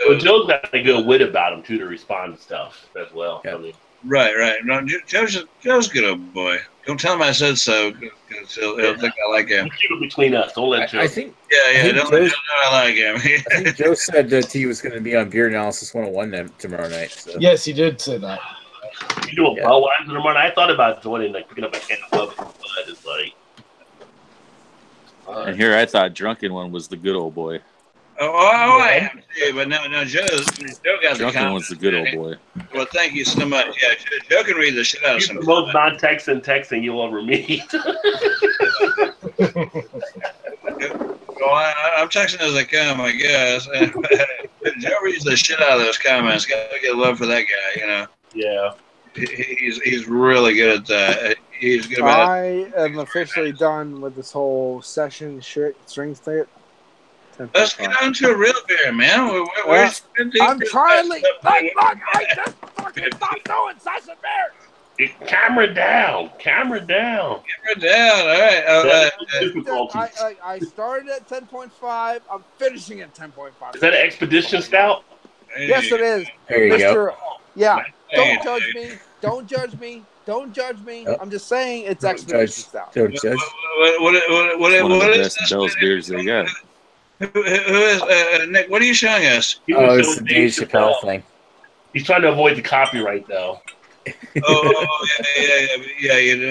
Well, Joe's got a good wit about him too to respond to stuff as well. Yeah. Right. No, Joe's good old boy. Don't tell him I said so, because he'll think I like him. Keep it between us. Don't let Joe. I think. Yeah. Don't let Joe know I like him. I think Joe said that he was going to be on Beer Analysis 101 tomorrow night. So. Yes, he did say that. You doing Budweiser tomorrow night? I thought about joining, picking up a can of Bud, but it's like. And here I thought Drunken One was the good old boy. Oh, I am too, but no, Joe got the Drunken One's the good old boy. Well, thank you so much. Yeah, Joe can read the shit out of some. He's the most non-Texan Texan you'll ever meet. Well, I'm Texan as I come, I guess. Joe reads the shit out of those comments. Got to get love for that guy, Yeah. He's really good at that. He's good about I am officially done with this whole session shit, string state. Let's get on to a real beer, man. I'm trying to. I just fucking stopped doing session beer. Camera down. All right. I started at 10.5. I'm finishing at 10.5. Is that an expedition stout? Yes, it is. There you go. Yeah. Don't judge me. I'm just saying it's expedition stout. Don't judge. What is this? Bell's beers they got. Who is Nick? What are you showing us? It's the Dave Chappelle thing. He's trying to avoid the copyright, though. Yeah.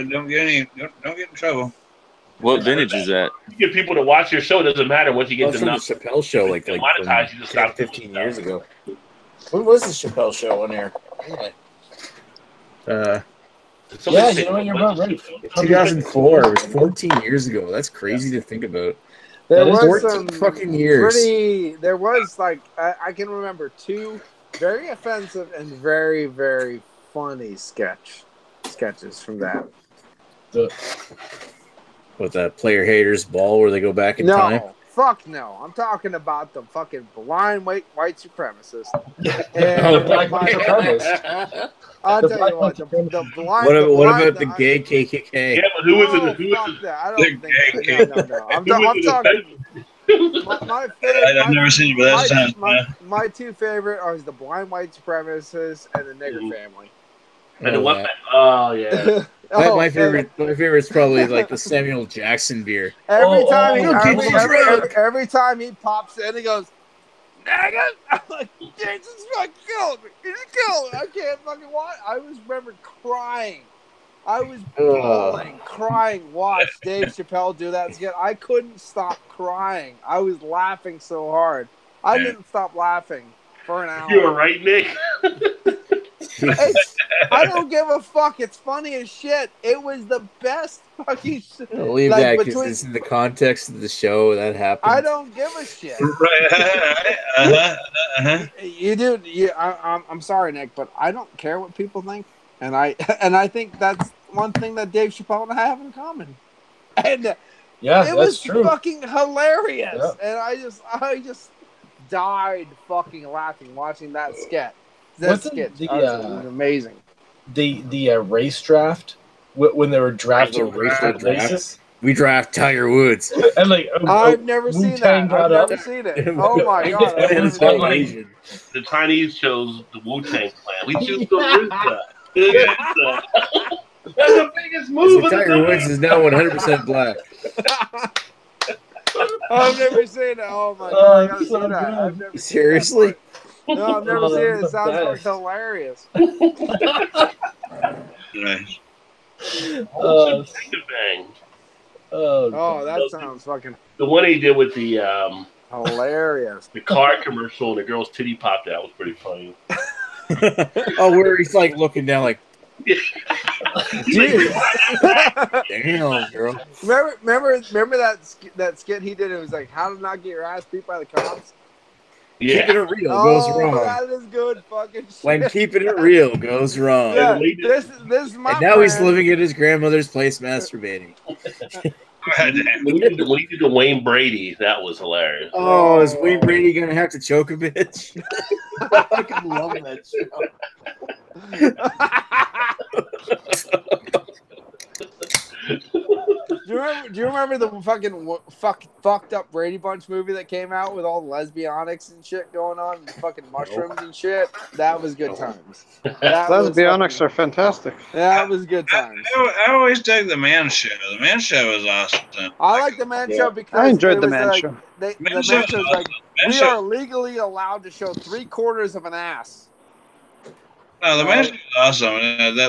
Don't get in trouble. What vintage is that? You get people to watch your show. It doesn't matter once you get the Chappelle show, like monetize. You just stop 15 years ago. When was the Chappelle show on air? You're about right. 2004. It was 14 years ago. That's crazy to think about. There was 14 some fucking years. There was I can remember two very offensive and very, very funny sketches from that. With the player haters ball where they go back in time? Fuck no. I'm talking about the fucking blind white supremacists. Black white supremacists. I'll tell you what, the blind. What about the gay KKK? Yeah, but who is it? Fuck that. I don't think. No. I'm talking. My favorite. I've never seen you, but that's my two favorite are the blind white supremacists and the nigger family. And the what? Oh yeah. My favorite is probably like the Samuel Jackson beer. Every time he pops in, he goes, "Nigga!" I'm like, Jesus fucking killed me. He killed me. I can't fucking watch. I remember crying. I was bawling, crying watch Dave Chappelle do that skit. I couldn't stop crying. I was laughing so hard. I didn't stop laughing for an hour. You were right, Nick. I don't give a fuck. It's funny as shit. It was the best fucking shit. Believe that because it's in the context of the show that happened. I don't give a shit. You do. I'm sorry, Nick, but I don't care what people think, and I think that's one thing that Dave Chappelle and I have in common. And it was true. Fucking hilarious, and I just died fucking laughing watching that skit. That skit was amazing. The race draft when they were drafting races. We draft Tiger Woods. And like I've never seen that. I've never seen it. Oh my god! The Chinese chose the Wu-Tang Clan. We choose the RZA. That's the biggest move. Tiger Woods is now 100% black. I've never seen it. Oh my god! I gotta see that. Seriously? No, I've never seen it. It sounds like hilarious. Nice. Bang. Oh, that sounds fucking. The one he did with the hilarious. The car commercial and the girl's titty popped out was pretty funny. Oh, where he's like looking down, like. Damn, girl. Remember that skit he did? It was like, how to not get your ass beat by the cops. Yeah. Keeping it real goes wrong. That is good fucking shit. When keeping it real goes wrong. Yeah, this is my. And now he's living at his grandmother's place, masturbating. When he did the Wayne Brady, that was hilarious. Oh, is Wayne Brady gonna have to choke a bitch? I fucking love that Do you remember the fucking fucked up Brady Bunch movie that came out with all the lesbionics and shit going on, and fucking mushrooms and shit? That was good times. Lesbionics are fantastic. That was good times. I always dug the Man Show. The Man Show was awesome. I like the Man Show because I enjoyed the Man Show. The Man Show is like, we are legally allowed to show 3/4 of an ass. No, the Man Show was awesome.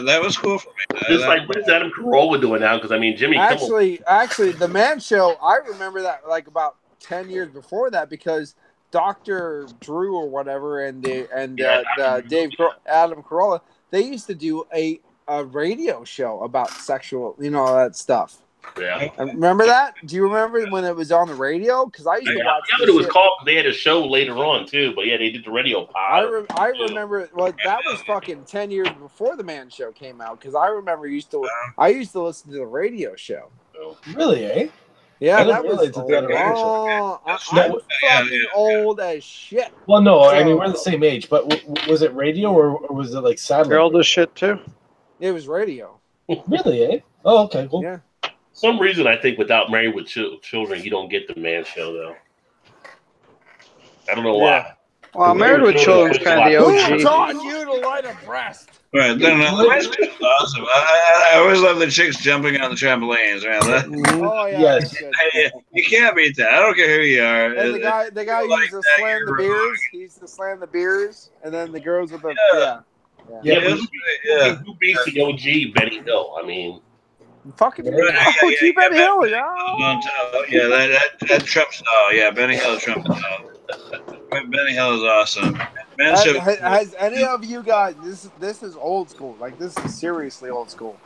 That was cool for me. It's like, what is Adam Carolla doing now? Because I mean, Jimmy Kimmel. Actually, the Man Show. I remember that like about 10 years before that because Dr. Drew or whatever and Adam Carolla, they used to do a radio show about sexual, all that stuff. Yeah. Remember that? Do you remember when it was on the radio? Because I used to watch. Yeah, but it was called. They had a show later on too. But yeah, they did the radio pilot. I remember. Well, that was fucking 10 years before the Man Show came out. Because I remember I used to listen to the radio show. Really, eh? Yeah, that was long. I'm fucking old as shit. Well, no, I mean we're the same age. But was it radio or was it like satellite? You're old as shit too. It was radio. Really, eh? Oh, okay, cool. Yeah. Some reason I think without Married with Children, you don't get the Man Show though. I don't know why. Well, Married with Children is kind of the OG. Who taught you to light a breast? Right, the Man Show was awesome. I always love the chicks jumping on the trampolines, man. Oh yeah, yes. You can't beat that. I don't care who you are. And the guy used to slam the beers. He used to slam the beers, and then the girls with the Who beats the OG Benny Hill? I mean. Fucking Benny Hill, yeah. That trumps. Oh yeah, Benny Hill trumps. Benny Hill is awesome. Has any of you guys? This is old school. Like this is seriously old school.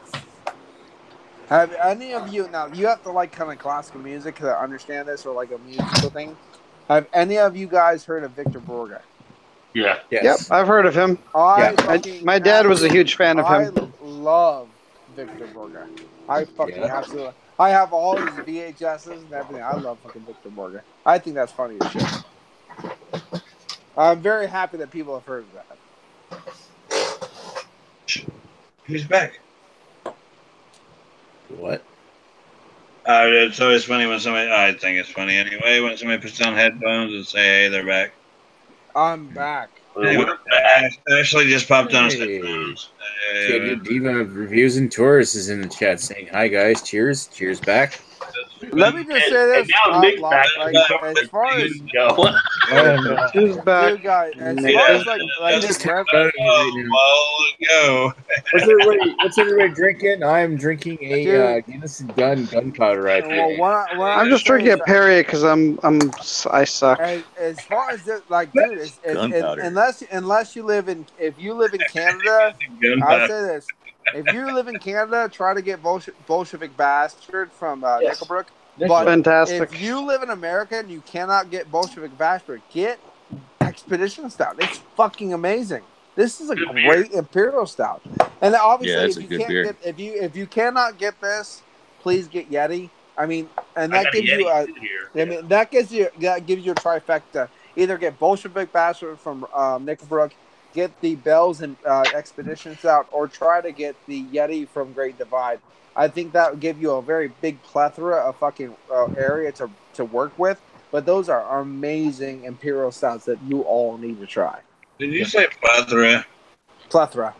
Have any of you now? You have to like kind of classical music to understand this, or like a musical thing. Have any of you guys heard of Victor Borge? Yeah. Yes. Yep, I've heard of him. My dad was a huge fan of him. I love Victor Borge. I fucking absolutely. I have all his VHSs and everything. I love fucking Victor Borge. I think that's funny as shit. I'm very happy that people have heard of that. He's back. What? It's always funny when somebody. I think it's funny anyway when somebody puts on headphones and say, "Hey, they're back." I'm back. Anyway, I actually just popped on. Diva Reviews and Tours is in the chat saying, "Hi guys, cheers back." Let me just say this. As far as Who's back? Dude, guys, as Yeah. far as like just rev- about it right now. Go. What's everybody drinking? I'm drinking a Dude. Guinness gunpowder well, IPA. what I'm just drinking a Perrier because I suck. as far as like, dude, Gunpowder. unless you live in if you live in Canada, I say this: if you live in Canada, try to get Bolshevik Bastard from Yes. Nickelbrook. Nick, But Fantastic. if you live in America and you cannot get Bolshevik Bastard, get Expedition Stout. It's fucking amazing. This is a great Imperial Stout. And obviously, it's a good beer. if you cannot get this, please get Yeti. I mean, and that gives you that gives you a trifecta. Either get Bolshevik Bastard from Nickelbrook, get the Bells and Expedition Stout, or try to get the Yeti from Great Divide. I think that would give you a very big plethora of fucking area to work with. But those are amazing Imperial Stouts that you all need to try. Did you say plethora? Plethora.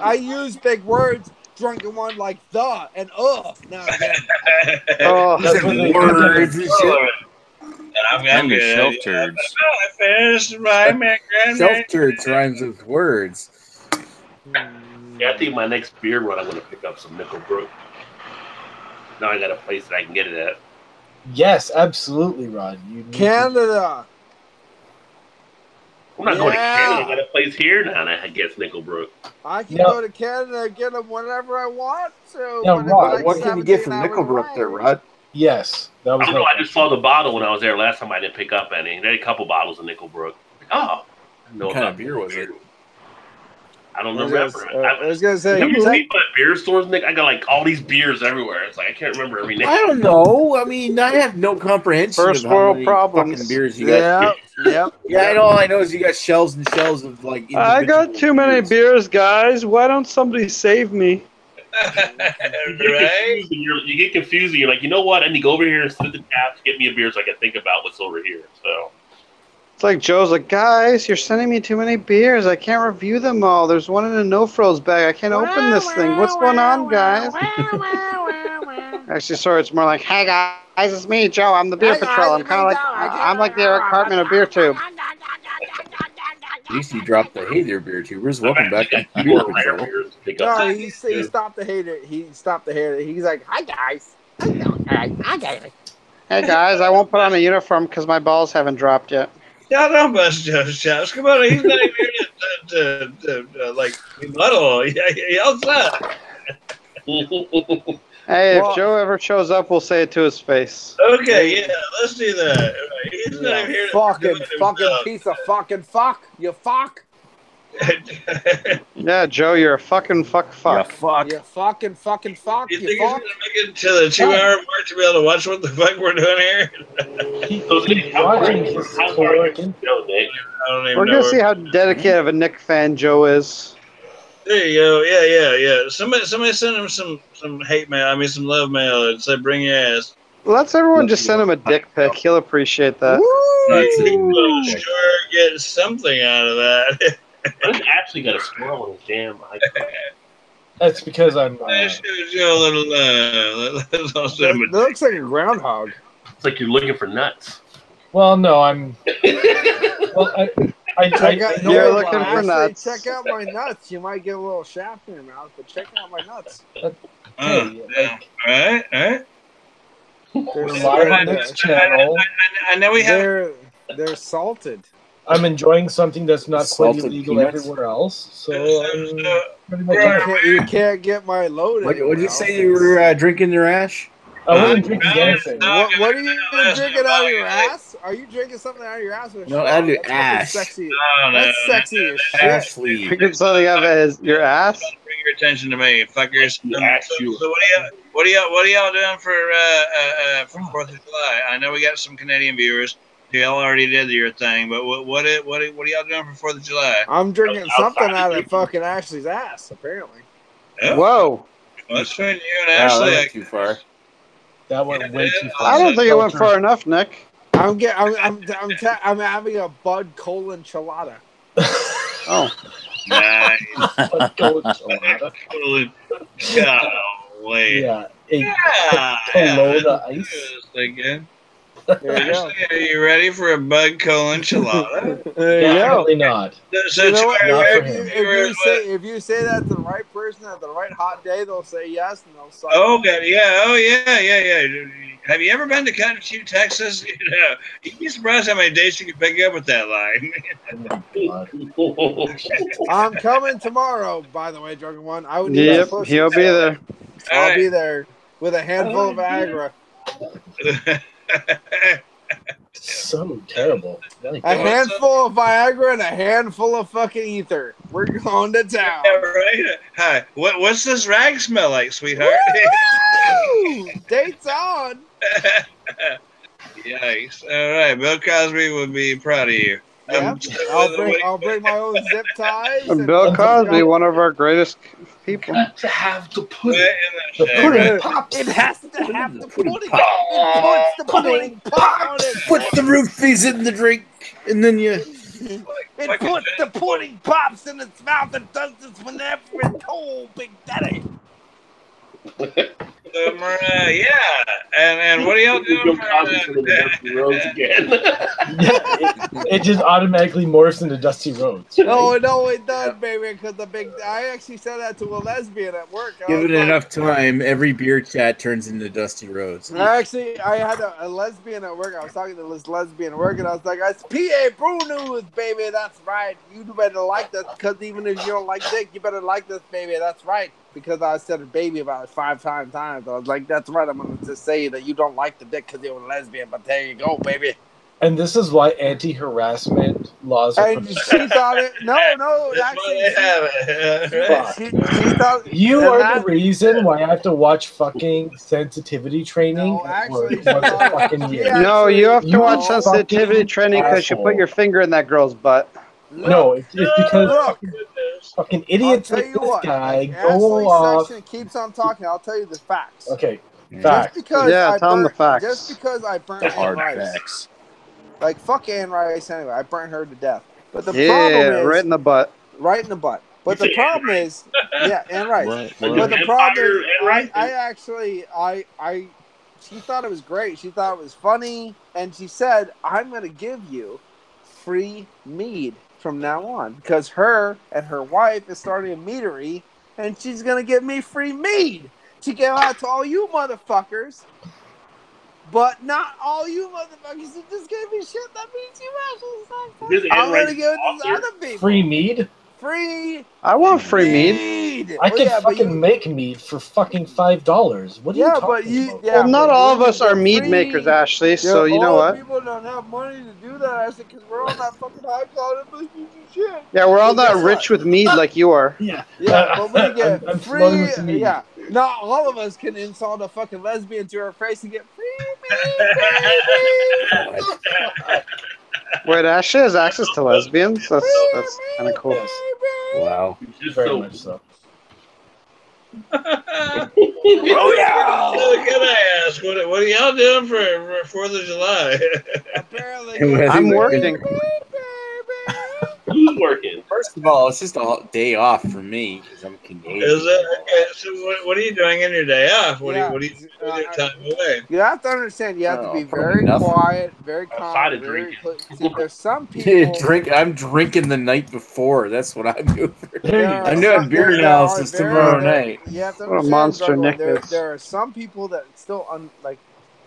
I use big words. Drunken one like the and now again. Oh, that's what they Words and shit. I'm your good. shelf turds. I finished my Shelf turds rhymes with words. Yeah, I think my next beer run, I'm going to pick up some Nickelbrook. Now I got a place that I can get it at. Yes, absolutely, Rod. You need Canada. I'm not going to Canada. I got a place here now that gets Nickelbrook. I can go to Canada and get them whenever I want. So, Rod, what can you get from Nickelbrook there, Rod? Yes, that was. I don't know. I just saw the bottle when I was there last time. I didn't pick up any. They had a couple bottles of Nickelbrook. Oh, what kind of beer was it? I don't remember. I was gonna say, you see my beer stores, Nick. I got like all these beers everywhere. It's like I can't remember every name. I don't know. I mean, I have no comprehension First of how world many problems. fucking beers you got. Yep. All I know is you got shelves and shelves of like. I got too many beers, guys. Why don't somebody save me? Right? You get confused. And you're like, you know what? I need to go over here and sit at the tap to get me a beer so I can think about what's over here. So. It's like Joe's like, guys, you're sending me too many beers. I can't review them all. There's one in a no-froze bag. I can't open this thing. What's going on, guys? Actually, sorry, it's more like, hey, guys, it's me, Joe. I'm the beer patrol. I'm kind of like, I'm like the Eric Cartman of beer tube. At least you dropped the Hey There Beer Tubers. Welcome back to Beer Patrol. No, he stopped the hater. He stopped the hater. He's like, hi, guys. Hi, guys. Hey, guys, I won't put on a uniform because my balls haven't dropped yet. Shut up, Joe's chops. Come on, he's not even here to like rebuttal. He outside. Hey, if Joe ever shows up, we'll say it to his face. Okay, yeah, let's do that. He's not even here to fucking piece of fucking fuck. You fuck. Yeah, Joe, you're a fucking fuck. Yeah, fuck. You fucking fuck. You think he's gonna make it to the 2-hour mark to be able to watch what the fuck we're doing here? We're gonna see how dedicated of a Nick fan Joe is. There you go. Yeah. Somebody send him some hate mail. I mean, some love mail and say, "Bring your ass." Let's everyone just send him a dick pic. He'll appreciate that. He'll sure get something out of that. I actually got a squirrel in his damn eye. That's because I'm. It looks like a groundhog. It's like you're looking for nuts. Well, no, I'm. Well, you're looking for nuts. Check out my nuts. You might get a little shaft in your mouth, but check out my nuts. All right. We're live on this channel. I know we have. They're salted. I'm enjoying something that's not quite Salted illegal peanuts. everywhere else. So you can't get my load. What did you say you were drinking your ash? I wasn't drinking anything. What are you drinking out of your ass? Are you drinking something out of your ass? Or No, out of your ass. Sexy. That's sexy as shit. Ash sleeve. Drinking something out of your ass? Bring your attention to me, fuckers. So what are y'all doing for 4th of July? I know we got some Canadian viewers. Y'all already did your thing, but what are y'all doing for 4th of July? I'm drinking something out of fucking Ashley's ass, apparently. Yeah. Whoa. What's between you and Ashley? That went too far. That went way too far. I don't think it went far enough, Nick. I'm having a Bud Colon Chelada. Oh. Nice. Golly. Yeah. Yeah. Kelowna ice. Again. There you go. Are you ready for a bug cola enchilada? There you go. Definitely not. So You know what? Not for If him. you say that to the right person at the right hot day, they'll say yes and they'll suck. Oh God, yeah, yeah. Have you ever been to Country, Texas? You know, you'd be surprised how many dates you can pick up with that line. Oh my God. I'm coming tomorrow, by the way, Drunken One. I would need Yep, some pussy, he'll be so there. I'll All be there with a handful of Viagra. So terrible. A handful of Viagra and a handful of fucking ether. We're going to town. Yeah, right. Hi. What's this rag smell like, sweetheart? Woo! Dates on. Yikes! All right, Bill Cosby would be proud of you. Yeah, I'll bring my own zip ties. And Bill Cosby, one of our greatest people. Got to have the pudding. The pudding pops. It has to have the pudding. It puts the pudding pop on it. Put the roofies in the drink, and then you. It puts the pudding pops in its mouth and does this whenever it's told, Big Daddy. Yeah, and what are y'all doing for the Dusty Roads again? It just automatically morphs into Dusty Roads. Right? Oh no, it does, baby. Because I actually said that to a lesbian at work. Give it enough time, every beer chat turns into Dusty Roads. I had a lesbian at work. I was talking to this lesbian at work, and I was like, "It's P.A. Brew News, baby. That's right. You better like this, because even if you don't like dick, you better like this, baby. That's right." Because I said baby about 5 times. I was like, "That's right. I'm going to say that you don't like the dick because you're a lesbian, but there you go, baby." And this is why anti-harassment laws are. And she thought it. No, actually, she thought you are the reason why I have to watch fucking sensitivity training. No, actually, no, you have to watch sensitivity training because you put your finger in that girl's butt. No, it's because fucking idiots like this guy go off. Keeps on talking. I'll tell you the facts. Okay, facts. Tell them the facts. Just because I burnt Anne Rice. Like, fuck Anne Rice anyway. I burnt her to death. But the problem is... right in the butt. Right in the butt. But the problem is... Yeah, Anne Rice. But the problem is... She thought it was great. She thought it was funny. And she said, I'm going to give you free mead from now on. Because her and her wife is starting a meadery. And she's going to give me free mead to give out to all you motherfuckers. But not all you motherfuckers who just gave me shit. That means you actually suck. I'm going to give it to other people. Free mead? Free. I want free mead. I could fucking make mead for fucking $5. What are you talking about? Well, not all of us are mead makers, Ashley. So you know what? People don't have money to do that, Ashley, because we're all not fucking high quality shit. Yeah, we're all not rich with mead like you are. Yeah, but we get free. Yeah. Not all of us can insult a fucking lesbian to her face and get free mead. Wait, Ashley has access to lesbians? That's kind of cool. Wow. Very much so. Oh yeah! Can I ask what are y'all doing for 4th of July? Apparently, I'm working. Who's working? First of all, it's just a day off for me because I'm Canadian. Is it? Okay, so what are you doing in your day off? What do you do with your time away? You have to understand. You have to be very quiet, very calm. See, there's some people. I'm drinking the night before. That's what I'm doing. I'm doing beer analysis tomorrow night. You have to what a monster Nick is. There are some people that still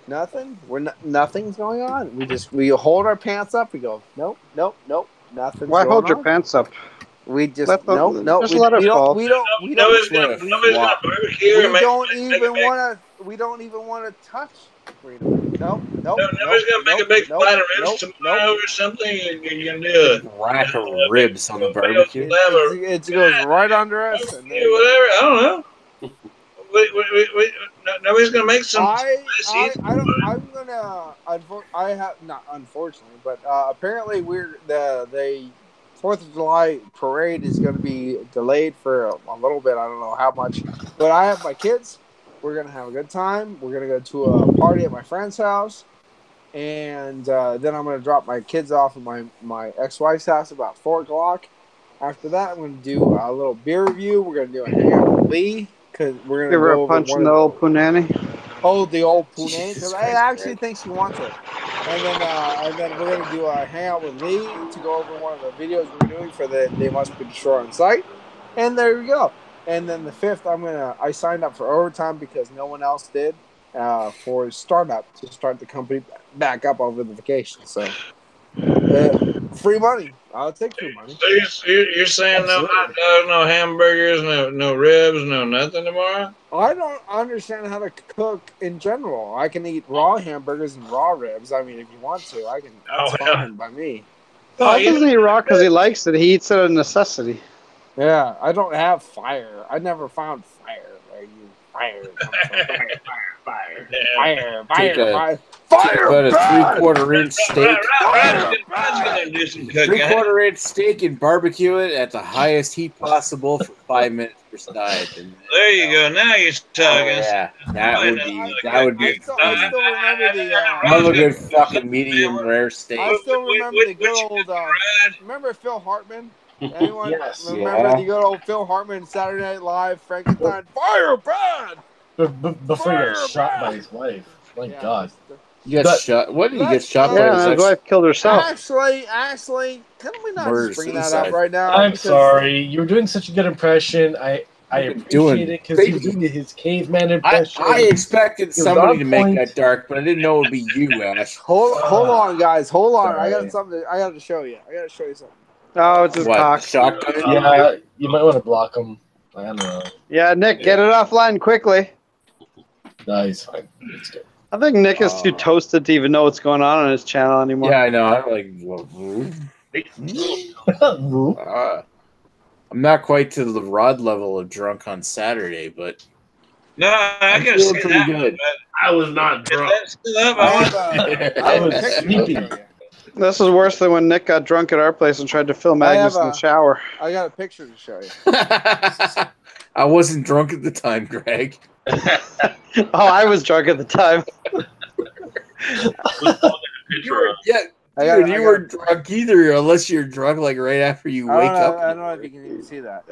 nothing. Nothing's going on. We hold our pants up. We go nope. Nothing's Why going hold on. your pants up? We just just let it fall. We don't even want to touch freedom. Nope. Nobody's gonna make a big flat of ribs tomorrow or something. You're gonna do a rack of ribs on the barbecue. It goes right under us. Whatever. I don't know. Nobody's gonna make some. Unfortunately, but apparently the 4th of July parade is going to be delayed for a little bit. I don't know how much, but I have my kids. We're going to have a good time. We're going to go to a party at my friend's house, and then I'm going to drop my kids off at my ex-wife's house about 4 o'clock. After that, I'm going to do a little beer review. We're going to do a hangout with Lee. Because we're gonna give her a punch in the old punani. Oh, the old punani. Because I actually think she wants it. And then we're gonna do a hangout with Lee to go over one of the videos we're doing for the They Must Be Destroyed on Site. And there we go. And then the 5th, I signed up for overtime because no one else did for startup to start the company back up over the vacation. So free money. I'll take free money. So you're saying no hot dogs, no hamburgers, no ribs, no nothing tomorrow? I don't understand how to cook in general. I can eat raw hamburgers and raw ribs. I mean, if you want to, I can. That's fine by me. Paul doesn't eat raw because he likes it. He eats it out of necessity. Yeah, I don't have fire. I never found fire. Where you fire about a 3/4 inch steak. Brad's gonna do some cooking. 3/4 inch steak and barbecue it at the highest heat possible for 5 minutes per side. And, there you go. Now you're talking. Yeah, that would be. I still remember I love a good fucking medium rare steak. I still remember the good old. Remember Phil Hartman? Anyone remember the good old Phil Hartman Saturday Night Live Frankenstein? Fire, Brad! Before he got shot by his wife. My God. You got shot? What did he get shot by? Yeah, his wife killed herself. Actually, can we not just bring that up right now? I'm sorry. You were doing such a good impression. I appreciate it because he was doing his caveman impression. I expected somebody to make that dark, but I didn't know it would be you, Ash. Hold on, guys. Hold on. Sorry. I got something. I got to show you. something. Oh, it's his cock. Shotgun? Yeah, you might want to block him. I don't know. Yeah, Nick, get it offline quickly. No, he's fine. It's good. I think Nick is too toasted to even know what's going on his channel anymore. Yeah, I know. I'm like, I'm not quite to the Rod level of drunk on Saturday, but no, I can see pretty that. Good. I was not drunk. I was sleeping. This is worse than when Nick got drunk at our place and tried to film Agnes in the shower. I got a picture to show you. I wasn't drunk at the time, Greg. Oh, I was drunk at the time. You weren't drunk either, unless you're drunk like right after you wake up. I don't know if you can even see that.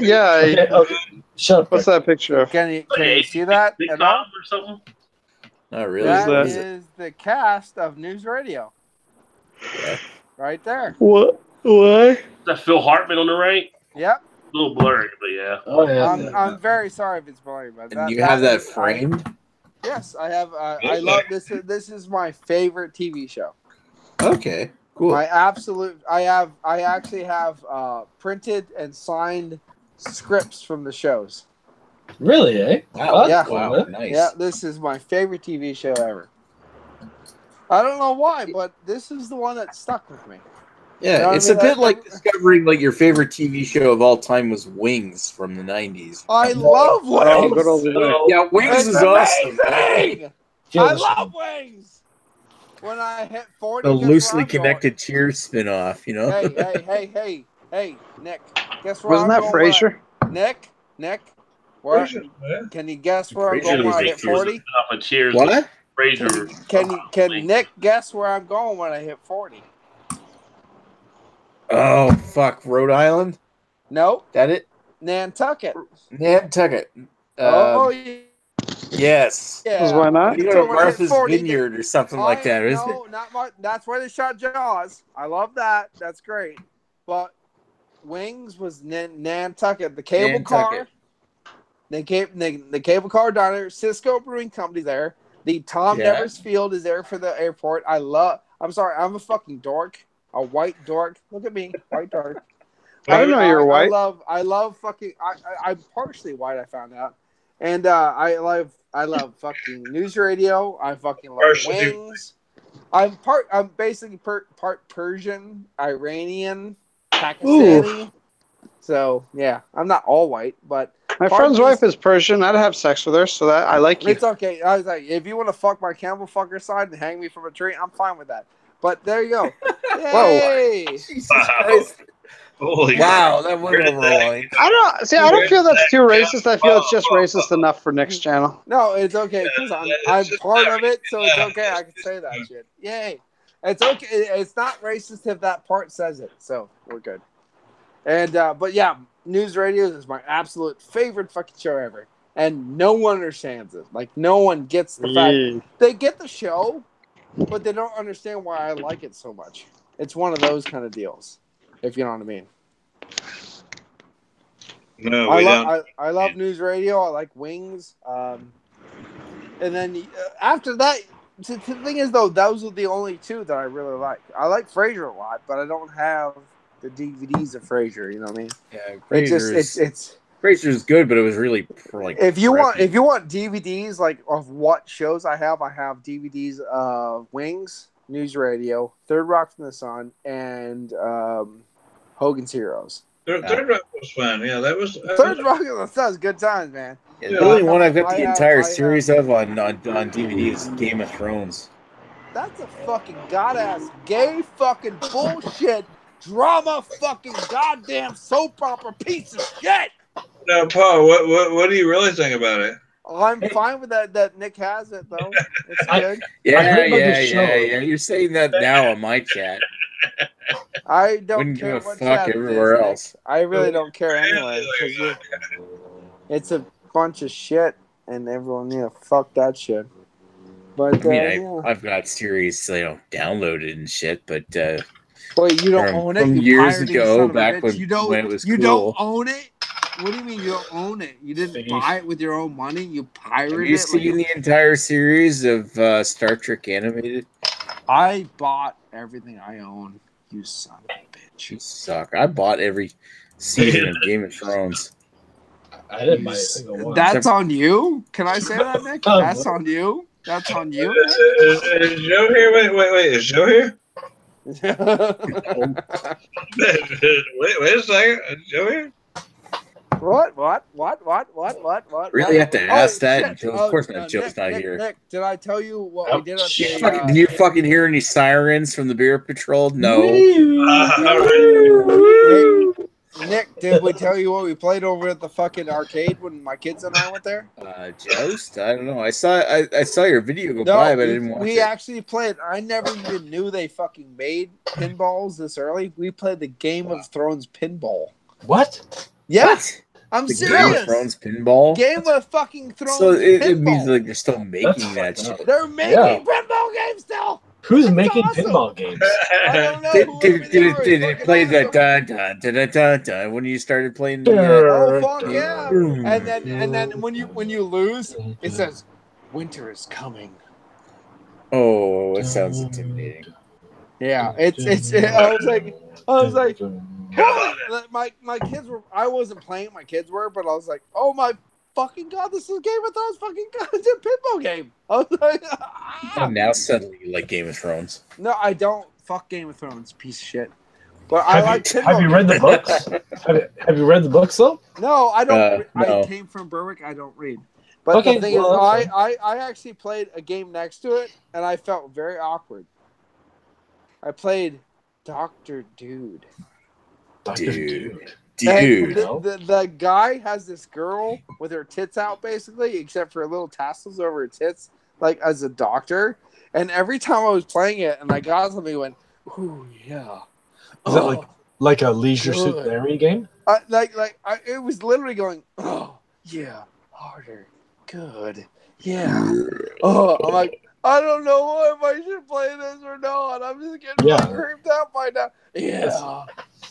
Yeah. Okay. Shut up. What's that picture of? Can you see that at all? Or something? Not really. That is the cast of News Radio. Yeah. Right there. What? Is that Phil Hartman on the right? Yep. A little blurry, but yeah. Oh, yeah. I'm very sorry if it's blurry, but and you have that framed? Yes, I have. I love this. This is my favorite TV show. Okay, cool. My absolute. I actually have printed and signed scripts from the shows. Really, eh? Wow. Yeah. Wow. Nice. Yeah, this is my favorite TV show ever. I don't know why, but this is the one that stuck with me. Yeah, you know it's a bit like discovering like your favorite TV show of all time was Wings from the 90s. I love Wings. Good old Yeah, Wings is awesome. I love Wings. When I hit 40, The loosely connected Cheers spin-off, you know? Hey, Nick. Guess where Wasn't I'm that going Frasier? Nick? Where, can you guess where I'm going when I hit 40? Cheers. What? Frasier. Can Nick guess where I'm going when I hit 40? Oh, fuck. Rhode Island? No. That it? Nantucket. Nantucket. Yes. Yeah. Why not? You go to Martha's Vineyard or something like that, isn't it? No, not much. That's where they shot Jaws. I love that. That's great. But Wings was Nantucket. The cable car. The cable car diner. Cisco Brewing Company there. The Tom Nevers Field is there for the airport. I'm sorry. I'm a fucking dork. A white dork. Look at me. White dork. I don't know you're white. I love fucking. I'm partially white. I found out. And I love fucking News Radio. I fucking love Wings. I'm basically part Persian, Iranian, Pakistani. Ooh. So yeah, I'm not all white, but my friend's wife is Persian. I'd have sex with her, so that I like you. It's okay. I was like, if you want to fuck my camel fucker side and hang me from a tree, I'm fine with that. But there you go. Hey, Jesus Christ. Wow, that went over line. I don't feel that's too racist. I feel it's just racist enough for Nick's channel. No, it's okay because I'm part of it, so it's okay. I can say that shit. Yay! It's okay. It's not racist if that part says it, so we're good. And but yeah, News Radio is my absolute favorite fucking show ever, and no one understands it. Like no one gets the fact they get the show, but they don't understand why I like it so much. It's one of those kind of deals, if you know what I mean. No, we don't. I love news radio. I like Wings. And then after that, the thing is though, those are the only two that I really like. I like Frasier a lot, but I don't have the DVDs of Frasier. You know what I mean? Yeah, Frasier's Frasier's good, but it was really like if you want DVDs like of what shows I have DVDs of Wings, News Radio, Third Rock from the Sun, and Hogan's Heroes. Third Rock was fun. Yeah, that was Third Rock from the Sun is good times, man. Yeah, the only one I've got the entire series of on DVD is Game of Thrones. That's a fucking god-ass gay fucking bullshit drama fucking goddamn soap opera piece of shit. Now, Paul, what do you really think about it? I'm fine with that Nick has it though. It's good. Yeah. You're saying that now on my chat. I don't Wouldn't care give a what fuck chat everywhere it is, else. Nick. I really don't care anyway. It's a bunch of shit, and everyone fuck that shit. But I've got series downloaded and shit, but wait, you don't own it? From you years ago, back when it was cool. You don't own it? What do you mean you don't own it? You didn't buy it with your own money? You pirated it? Have you seen the entire series of Star Trek Animated? I bought everything I own. You son of a bitch. You suck. I bought every season of Game of Thrones. I didn't buy a single one. That's on you? Can I say that, Nick? That's on you? That's on you, Nick? Is Joe here? Wait. Is Joe here? Wait a second. Is Joe here? What? Really have to ask that? Of course not. Joe's not here. Nick, did I tell you what we did? Did you fucking hear any sirens from the Beer Patrol? No. Nick, did we tell you what we played over at the fucking arcade when my kids and I went there? Joust? I don't know. I saw your video go by, but I didn't watch it. We actually played. I never even knew they fucking made pinballs this early. We played the Game of Thrones pinball. What? Yeah. What? I'm the serious. Game of Thrones pinball? Game of fucking Thrones So it pinball. means like they're still making that shit. They're making pinball games still. Who's making pinball games? I don't know. Did it play that dun when you started playing the oh fuck yeah. And then when you lose, it says winter is coming. Oh, it sounds intimidating. Yeah, it's I was like my kids were, I wasn't playing, my kids were, but I was like, oh my fucking god, this is Game of Thrones fucking goddamn pinball game. I was like, And now suddenly you like Game of Thrones. No, I don't. Fuck Game of Thrones, piece of shit. But I like pinball. Have you read the books? have you read the books though? No, I don't. No. I came from Berwick. I don't read. But the thing is, I actually played a game next to it, and I felt very awkward. I played Dr. Dude. Dude. The guy has this girl with her tits out, basically, except for little tassels over her tits, like as a doctor. And every time I was playing it, and I got something, went, "Ooh yeah." Is that like a Leisure Suit Larry game? It was literally going, "Oh yeah, harder, good, yeah." Oh, I'm like, I don't know if I should play this or not. I'm just getting creeped out by now. Yeah.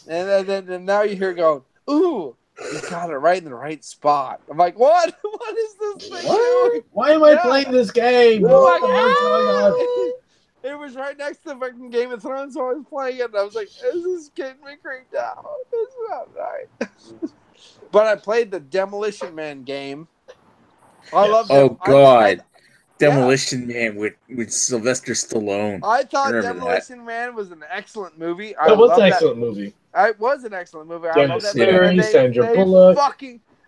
And then now you hear going, ooh, you got it right in the right spot. I'm like, what? What is this thing doing? Why am I playing this game? It was right next to the fucking Game of Thrones, so I was playing it, and I was like, this is getting me creeped out. This is not right. But I played the Demolition Man game. I love that. Oh, God. Demolition Man with Sylvester Stallone. I thought Demolition Man was an excellent movie. That was an excellent movie. It was an excellent movie. I love that movie. Sandra Bullock.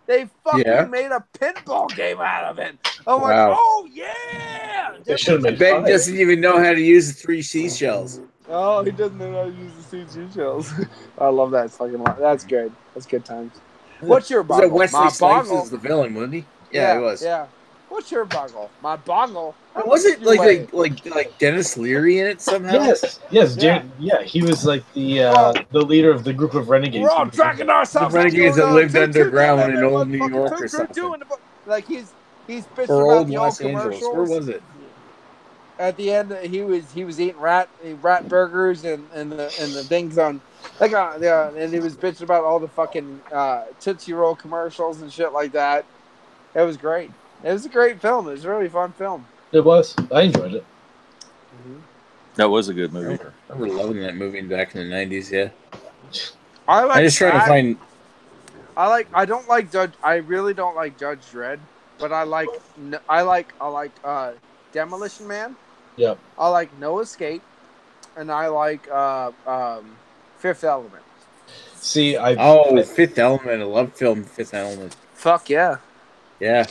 They fucking made a pinball game out of it. I'm like, oh yeah! Ben doesn't even know how to use the 3 seashells. Oh, he doesn't know how to use the 3 seashells. I love that fucking line. That's good. That's good times. What's your boggle? Wesley Snipes was the villain, wasn't he? Yeah, he was. Yeah. What's your boggle? My boggle. Was it like Dennis Leary in it somehow? Yes. Yeah, he was like the leader of the group of renegades. We're all tracking ourselves. The renegades that lived underground in old New York or something. Like he's bitching or about old the Los old Angeles. commercials. Where was it? at the end, he was eating rat burgers and the things on and he was bitching about all the fucking Tootsie Roll commercials and shit like that. It was great. It was a great film. It was a really fun film. It was. I enjoyed it. Mm-hmm. That was a good movie. I remember loving that movie back in the 90s. Yeah. I'm just trying to find. I don't like Judge. I really don't like Judge Dredd, but I like Demolition Man. Yeah. I like No Escape, and I like Fifth Element. See, Fifth Element. I love film Fifth Element. Fuck yeah. Yeah.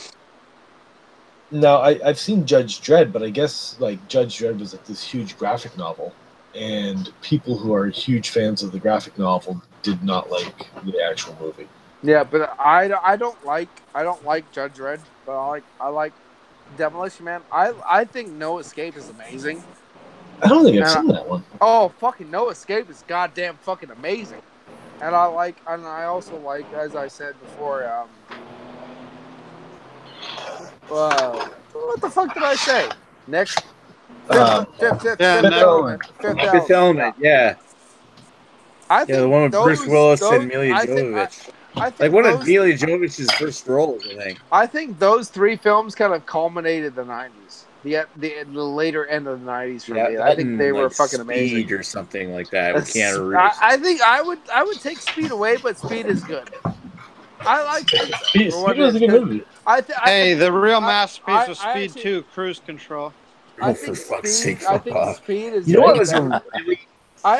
No, I've seen Judge Dredd, but I guess like Judge Dredd was like this huge graphic novel, and people who are huge fans of the graphic novel did not like the actual movie. Yeah, but I don't like Judge Dredd, but I like Demolition Man. I think No Escape is amazing. I don't think I've seen that one. Oh, fucking No Escape is goddamn fucking amazing. And I also like, as I said before, what the fuck did I say? Next, Fifth Element. Fifth Element, yeah. I think the one with Bruce Willis and Mila Jovovich. Like one of Mila Jovovich's first roles, I think. I think those three films kind of culminated the 90s. The later end of the 90s for me. I think they were fucking amazing. Speed or something like that. I think I would take Speed away, but Speed is good. I like Speed. Speed is a good movie. The real masterpiece of Speed 2, Cruise Control. Oh, for fuck's sake! I think Speed is. You know what was a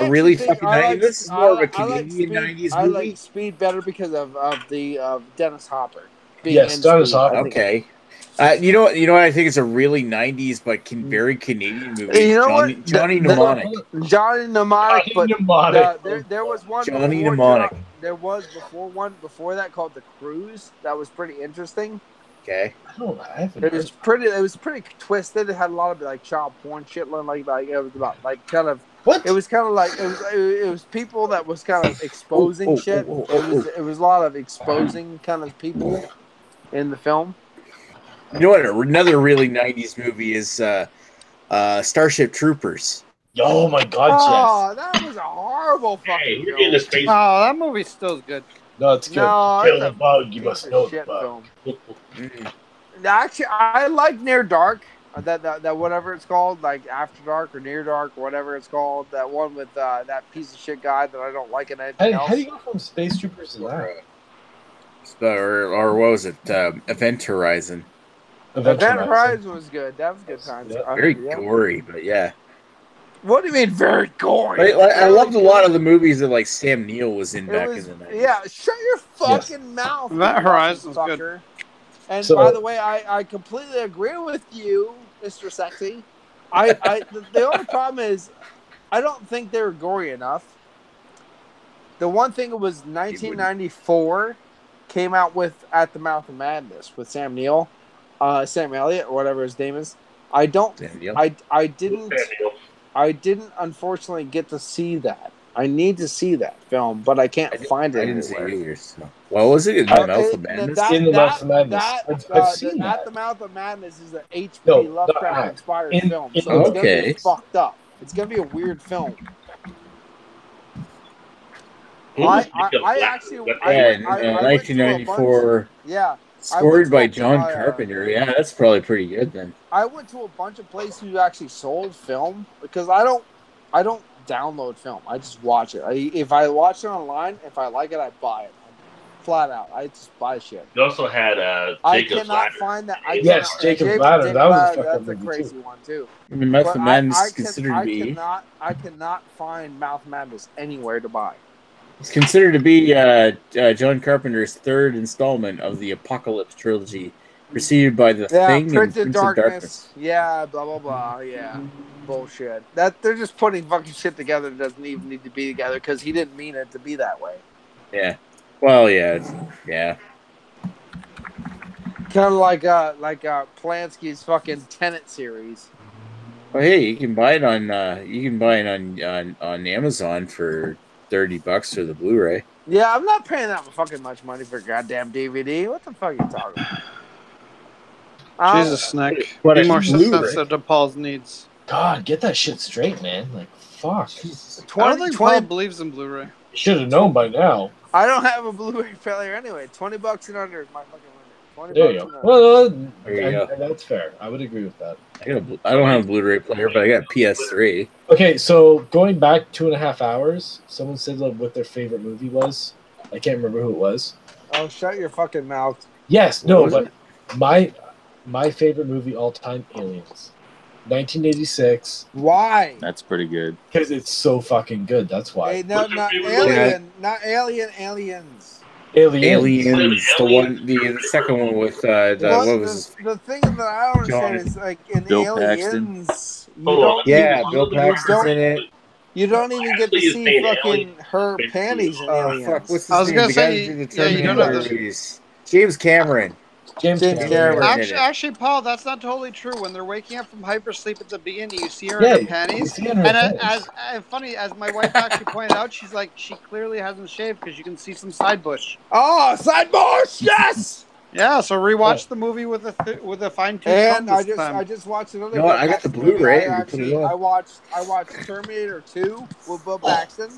really fucking 90s? This is more of a Canadian 90s movie. I like Speed better because of Dennis Hopper. Yes, Dennis Hopper. Okay. You know what? I think it's a really 90s but very Canadian movie. You know Johnny Mnemonic. Johnny Mnemonic, but there was one. Johnny Mnemonic. There was before that called The Cruise. That was pretty interesting. Okay. It was pretty twisted. It had a lot of like child porn shit, like it was about like kind of. What? It was kind of like it was people that was kind of exposing shit. It was a lot of exposing kind of people in the film. You know what? Another really 90s movie is Starship Troopers. Oh my God! Oh, that was a horrible fucking you're getting the space. Oh, that movie still good. No, it's good. No, Kill the bug. You must know the bug. Actually, I like Near Dark. That whatever it's called, like After Dark or Near Dark or whatever it's called. That one with that piece of shit guy that I don't like in anything else. How do you go from Space Troopers to that? Or what was it? Event Horizon. Event Horizon was good. That was good times. Yeah. Very gory, but yeah. What do you mean very gory? I loved a lot of the movies that like Sam Neill was in back in the 90s. Yeah, shut your fucking mouth. Event Horizon's good. And by the way, I completely agree with you, Mr. Sexy. The only problem is I don't think they were gory enough. The one thing was 1994 came out with At the Mouth of Madness with Sam Neill. Sam Elliott or whatever his name is. I didn't unfortunately get to see that. I need to see that film, but I can't find it. I didn't see it either. So. What was it? In the Mouth of Madness? In the Mouth of Madness. I've seen that. At the Mouth of Madness is an H.P. Lovecraft inspired film. So it's gonna be fucked up. It's gonna be a weird film. I actually in 1994. Yeah. Scored by John Carpenter. Yeah, that's probably pretty good then. I went to a bunch of places who actually sold film because I don't download film. I just watch it. If I watch it online, if I like it, I buy it. Flat out. I just buy shit. You also had Jacob's Ladder. Find that. Jacob's Ladder. That was a fucking that's a crazy one too. I mean, Mouth of Madness is considered to be. I cannot find Mouth of Madness anywhere to buy. It's considered to be John Carpenter's third installment of the Apocalypse trilogy, preceded by The Thing Prince and of Darkness. Yeah, blah blah blah. Yeah, bullshit. That they're just putting fucking shit together that doesn't even need to be together because he didn't mean it to be that way. Yeah. Well, yeah. Kind of like Polanski's fucking Tenet series. Well, hey, you can buy it on Amazon for $30 for the Blu-ray. Yeah, I'm not paying that fucking much money for a goddamn DVD. What the fuck are you talking about? Jesus, Nick. But be more sensitive to Paul's needs. God, get that shit straight, man. Like, fuck. I don't think Paul believes in Blu-ray. Should have known by now. I don't have a Blu-ray player anyway. $20 and under is my fucking limit. There you go. Well, that's fair. I would agree with that. I don't have a Blu-ray player, but I got PS3. Okay, so going back 2.5 hours, someone said what their favorite movie was. I can't remember who it was. Oh, shut your fucking mouth. Yes, no, but my favorite movie all time, Aliens. 1986. Why? That's pretty good. Because it's so fucking good. That's why. Hey, no, not Alien. Not Alien. Aliens. Aliens. The second one with what was the thing that I don't understand is like in Bill Aliens, Paxton. Bill Paxton's in it. You don't even get to see fucking her panties in Aliens. Fuck, what's his I was name? gonna The guy say, who did the yeah, you don't Terminator have to- movies. James Cameron. James Cameron. Actually, Paul, that's not totally true. When they're waking up from hypersleep at the beginning, you see her in her panties. And as funny as my wife actually pointed out, she's like, she clearly hasn't shaved because you can see some side bush. Oh, side bush! Yes. Yeah, so rewatch the movie with a fine tooth. And I just watched another. You know what? I got the Blu-ray. I watched Terminator 2 with Bill Paxton.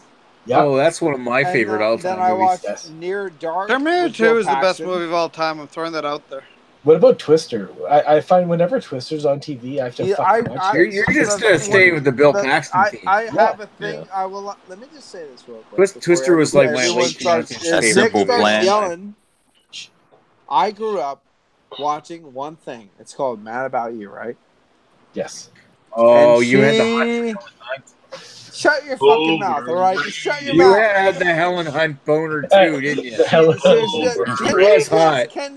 Yep. Oh, that's one of my favorite all-time movies. Then I watched yes. Near Dark. Terminator 2 is the best movie of all time. I'm throwing that out there. What about Twister? I find whenever Twister's on TV, I have to fucking watch it. You're just going to stay with the Bill Paxton theme. I have a thing. Yeah. I will. Let me just say this real quick. Twister was like my late Simple Plan. Yelling, I grew up watching one thing. It's called Mad About You, right? Yes. Oh, you had the hunt. Shut your fucking mouth, all right? Just shut your mouth. You had the Helen Hunt boner too, didn't you? She was hot. Can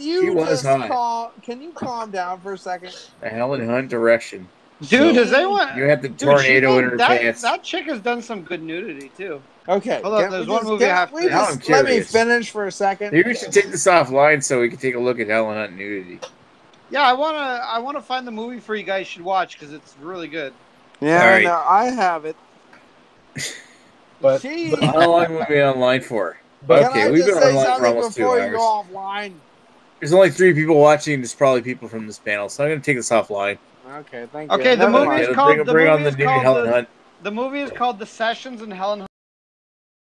you calm down for a second? The Helen Hunt direction. Dude, does anyone? You had the tornado in her pants. That chick has done some good nudity too. Okay. Hold on, there's one movie I have to. Let me finish for a second. Maybe we should take this offline so we can take a look at Helen Hunt nudity. Yeah, I wanna find the movie for you guys should watch because it's really good. Yeah, right. No, I have it. But how long have we been online for? Okay, we've been online for almost 2 hours. You go offline? There's only 3 people watching. There's probably people from this panel, so I'm going to take this offline. Okay, thank you. Okay, the movie is called bring on the new Helen Hunt. The movie is called The Sessions and Helen Hunt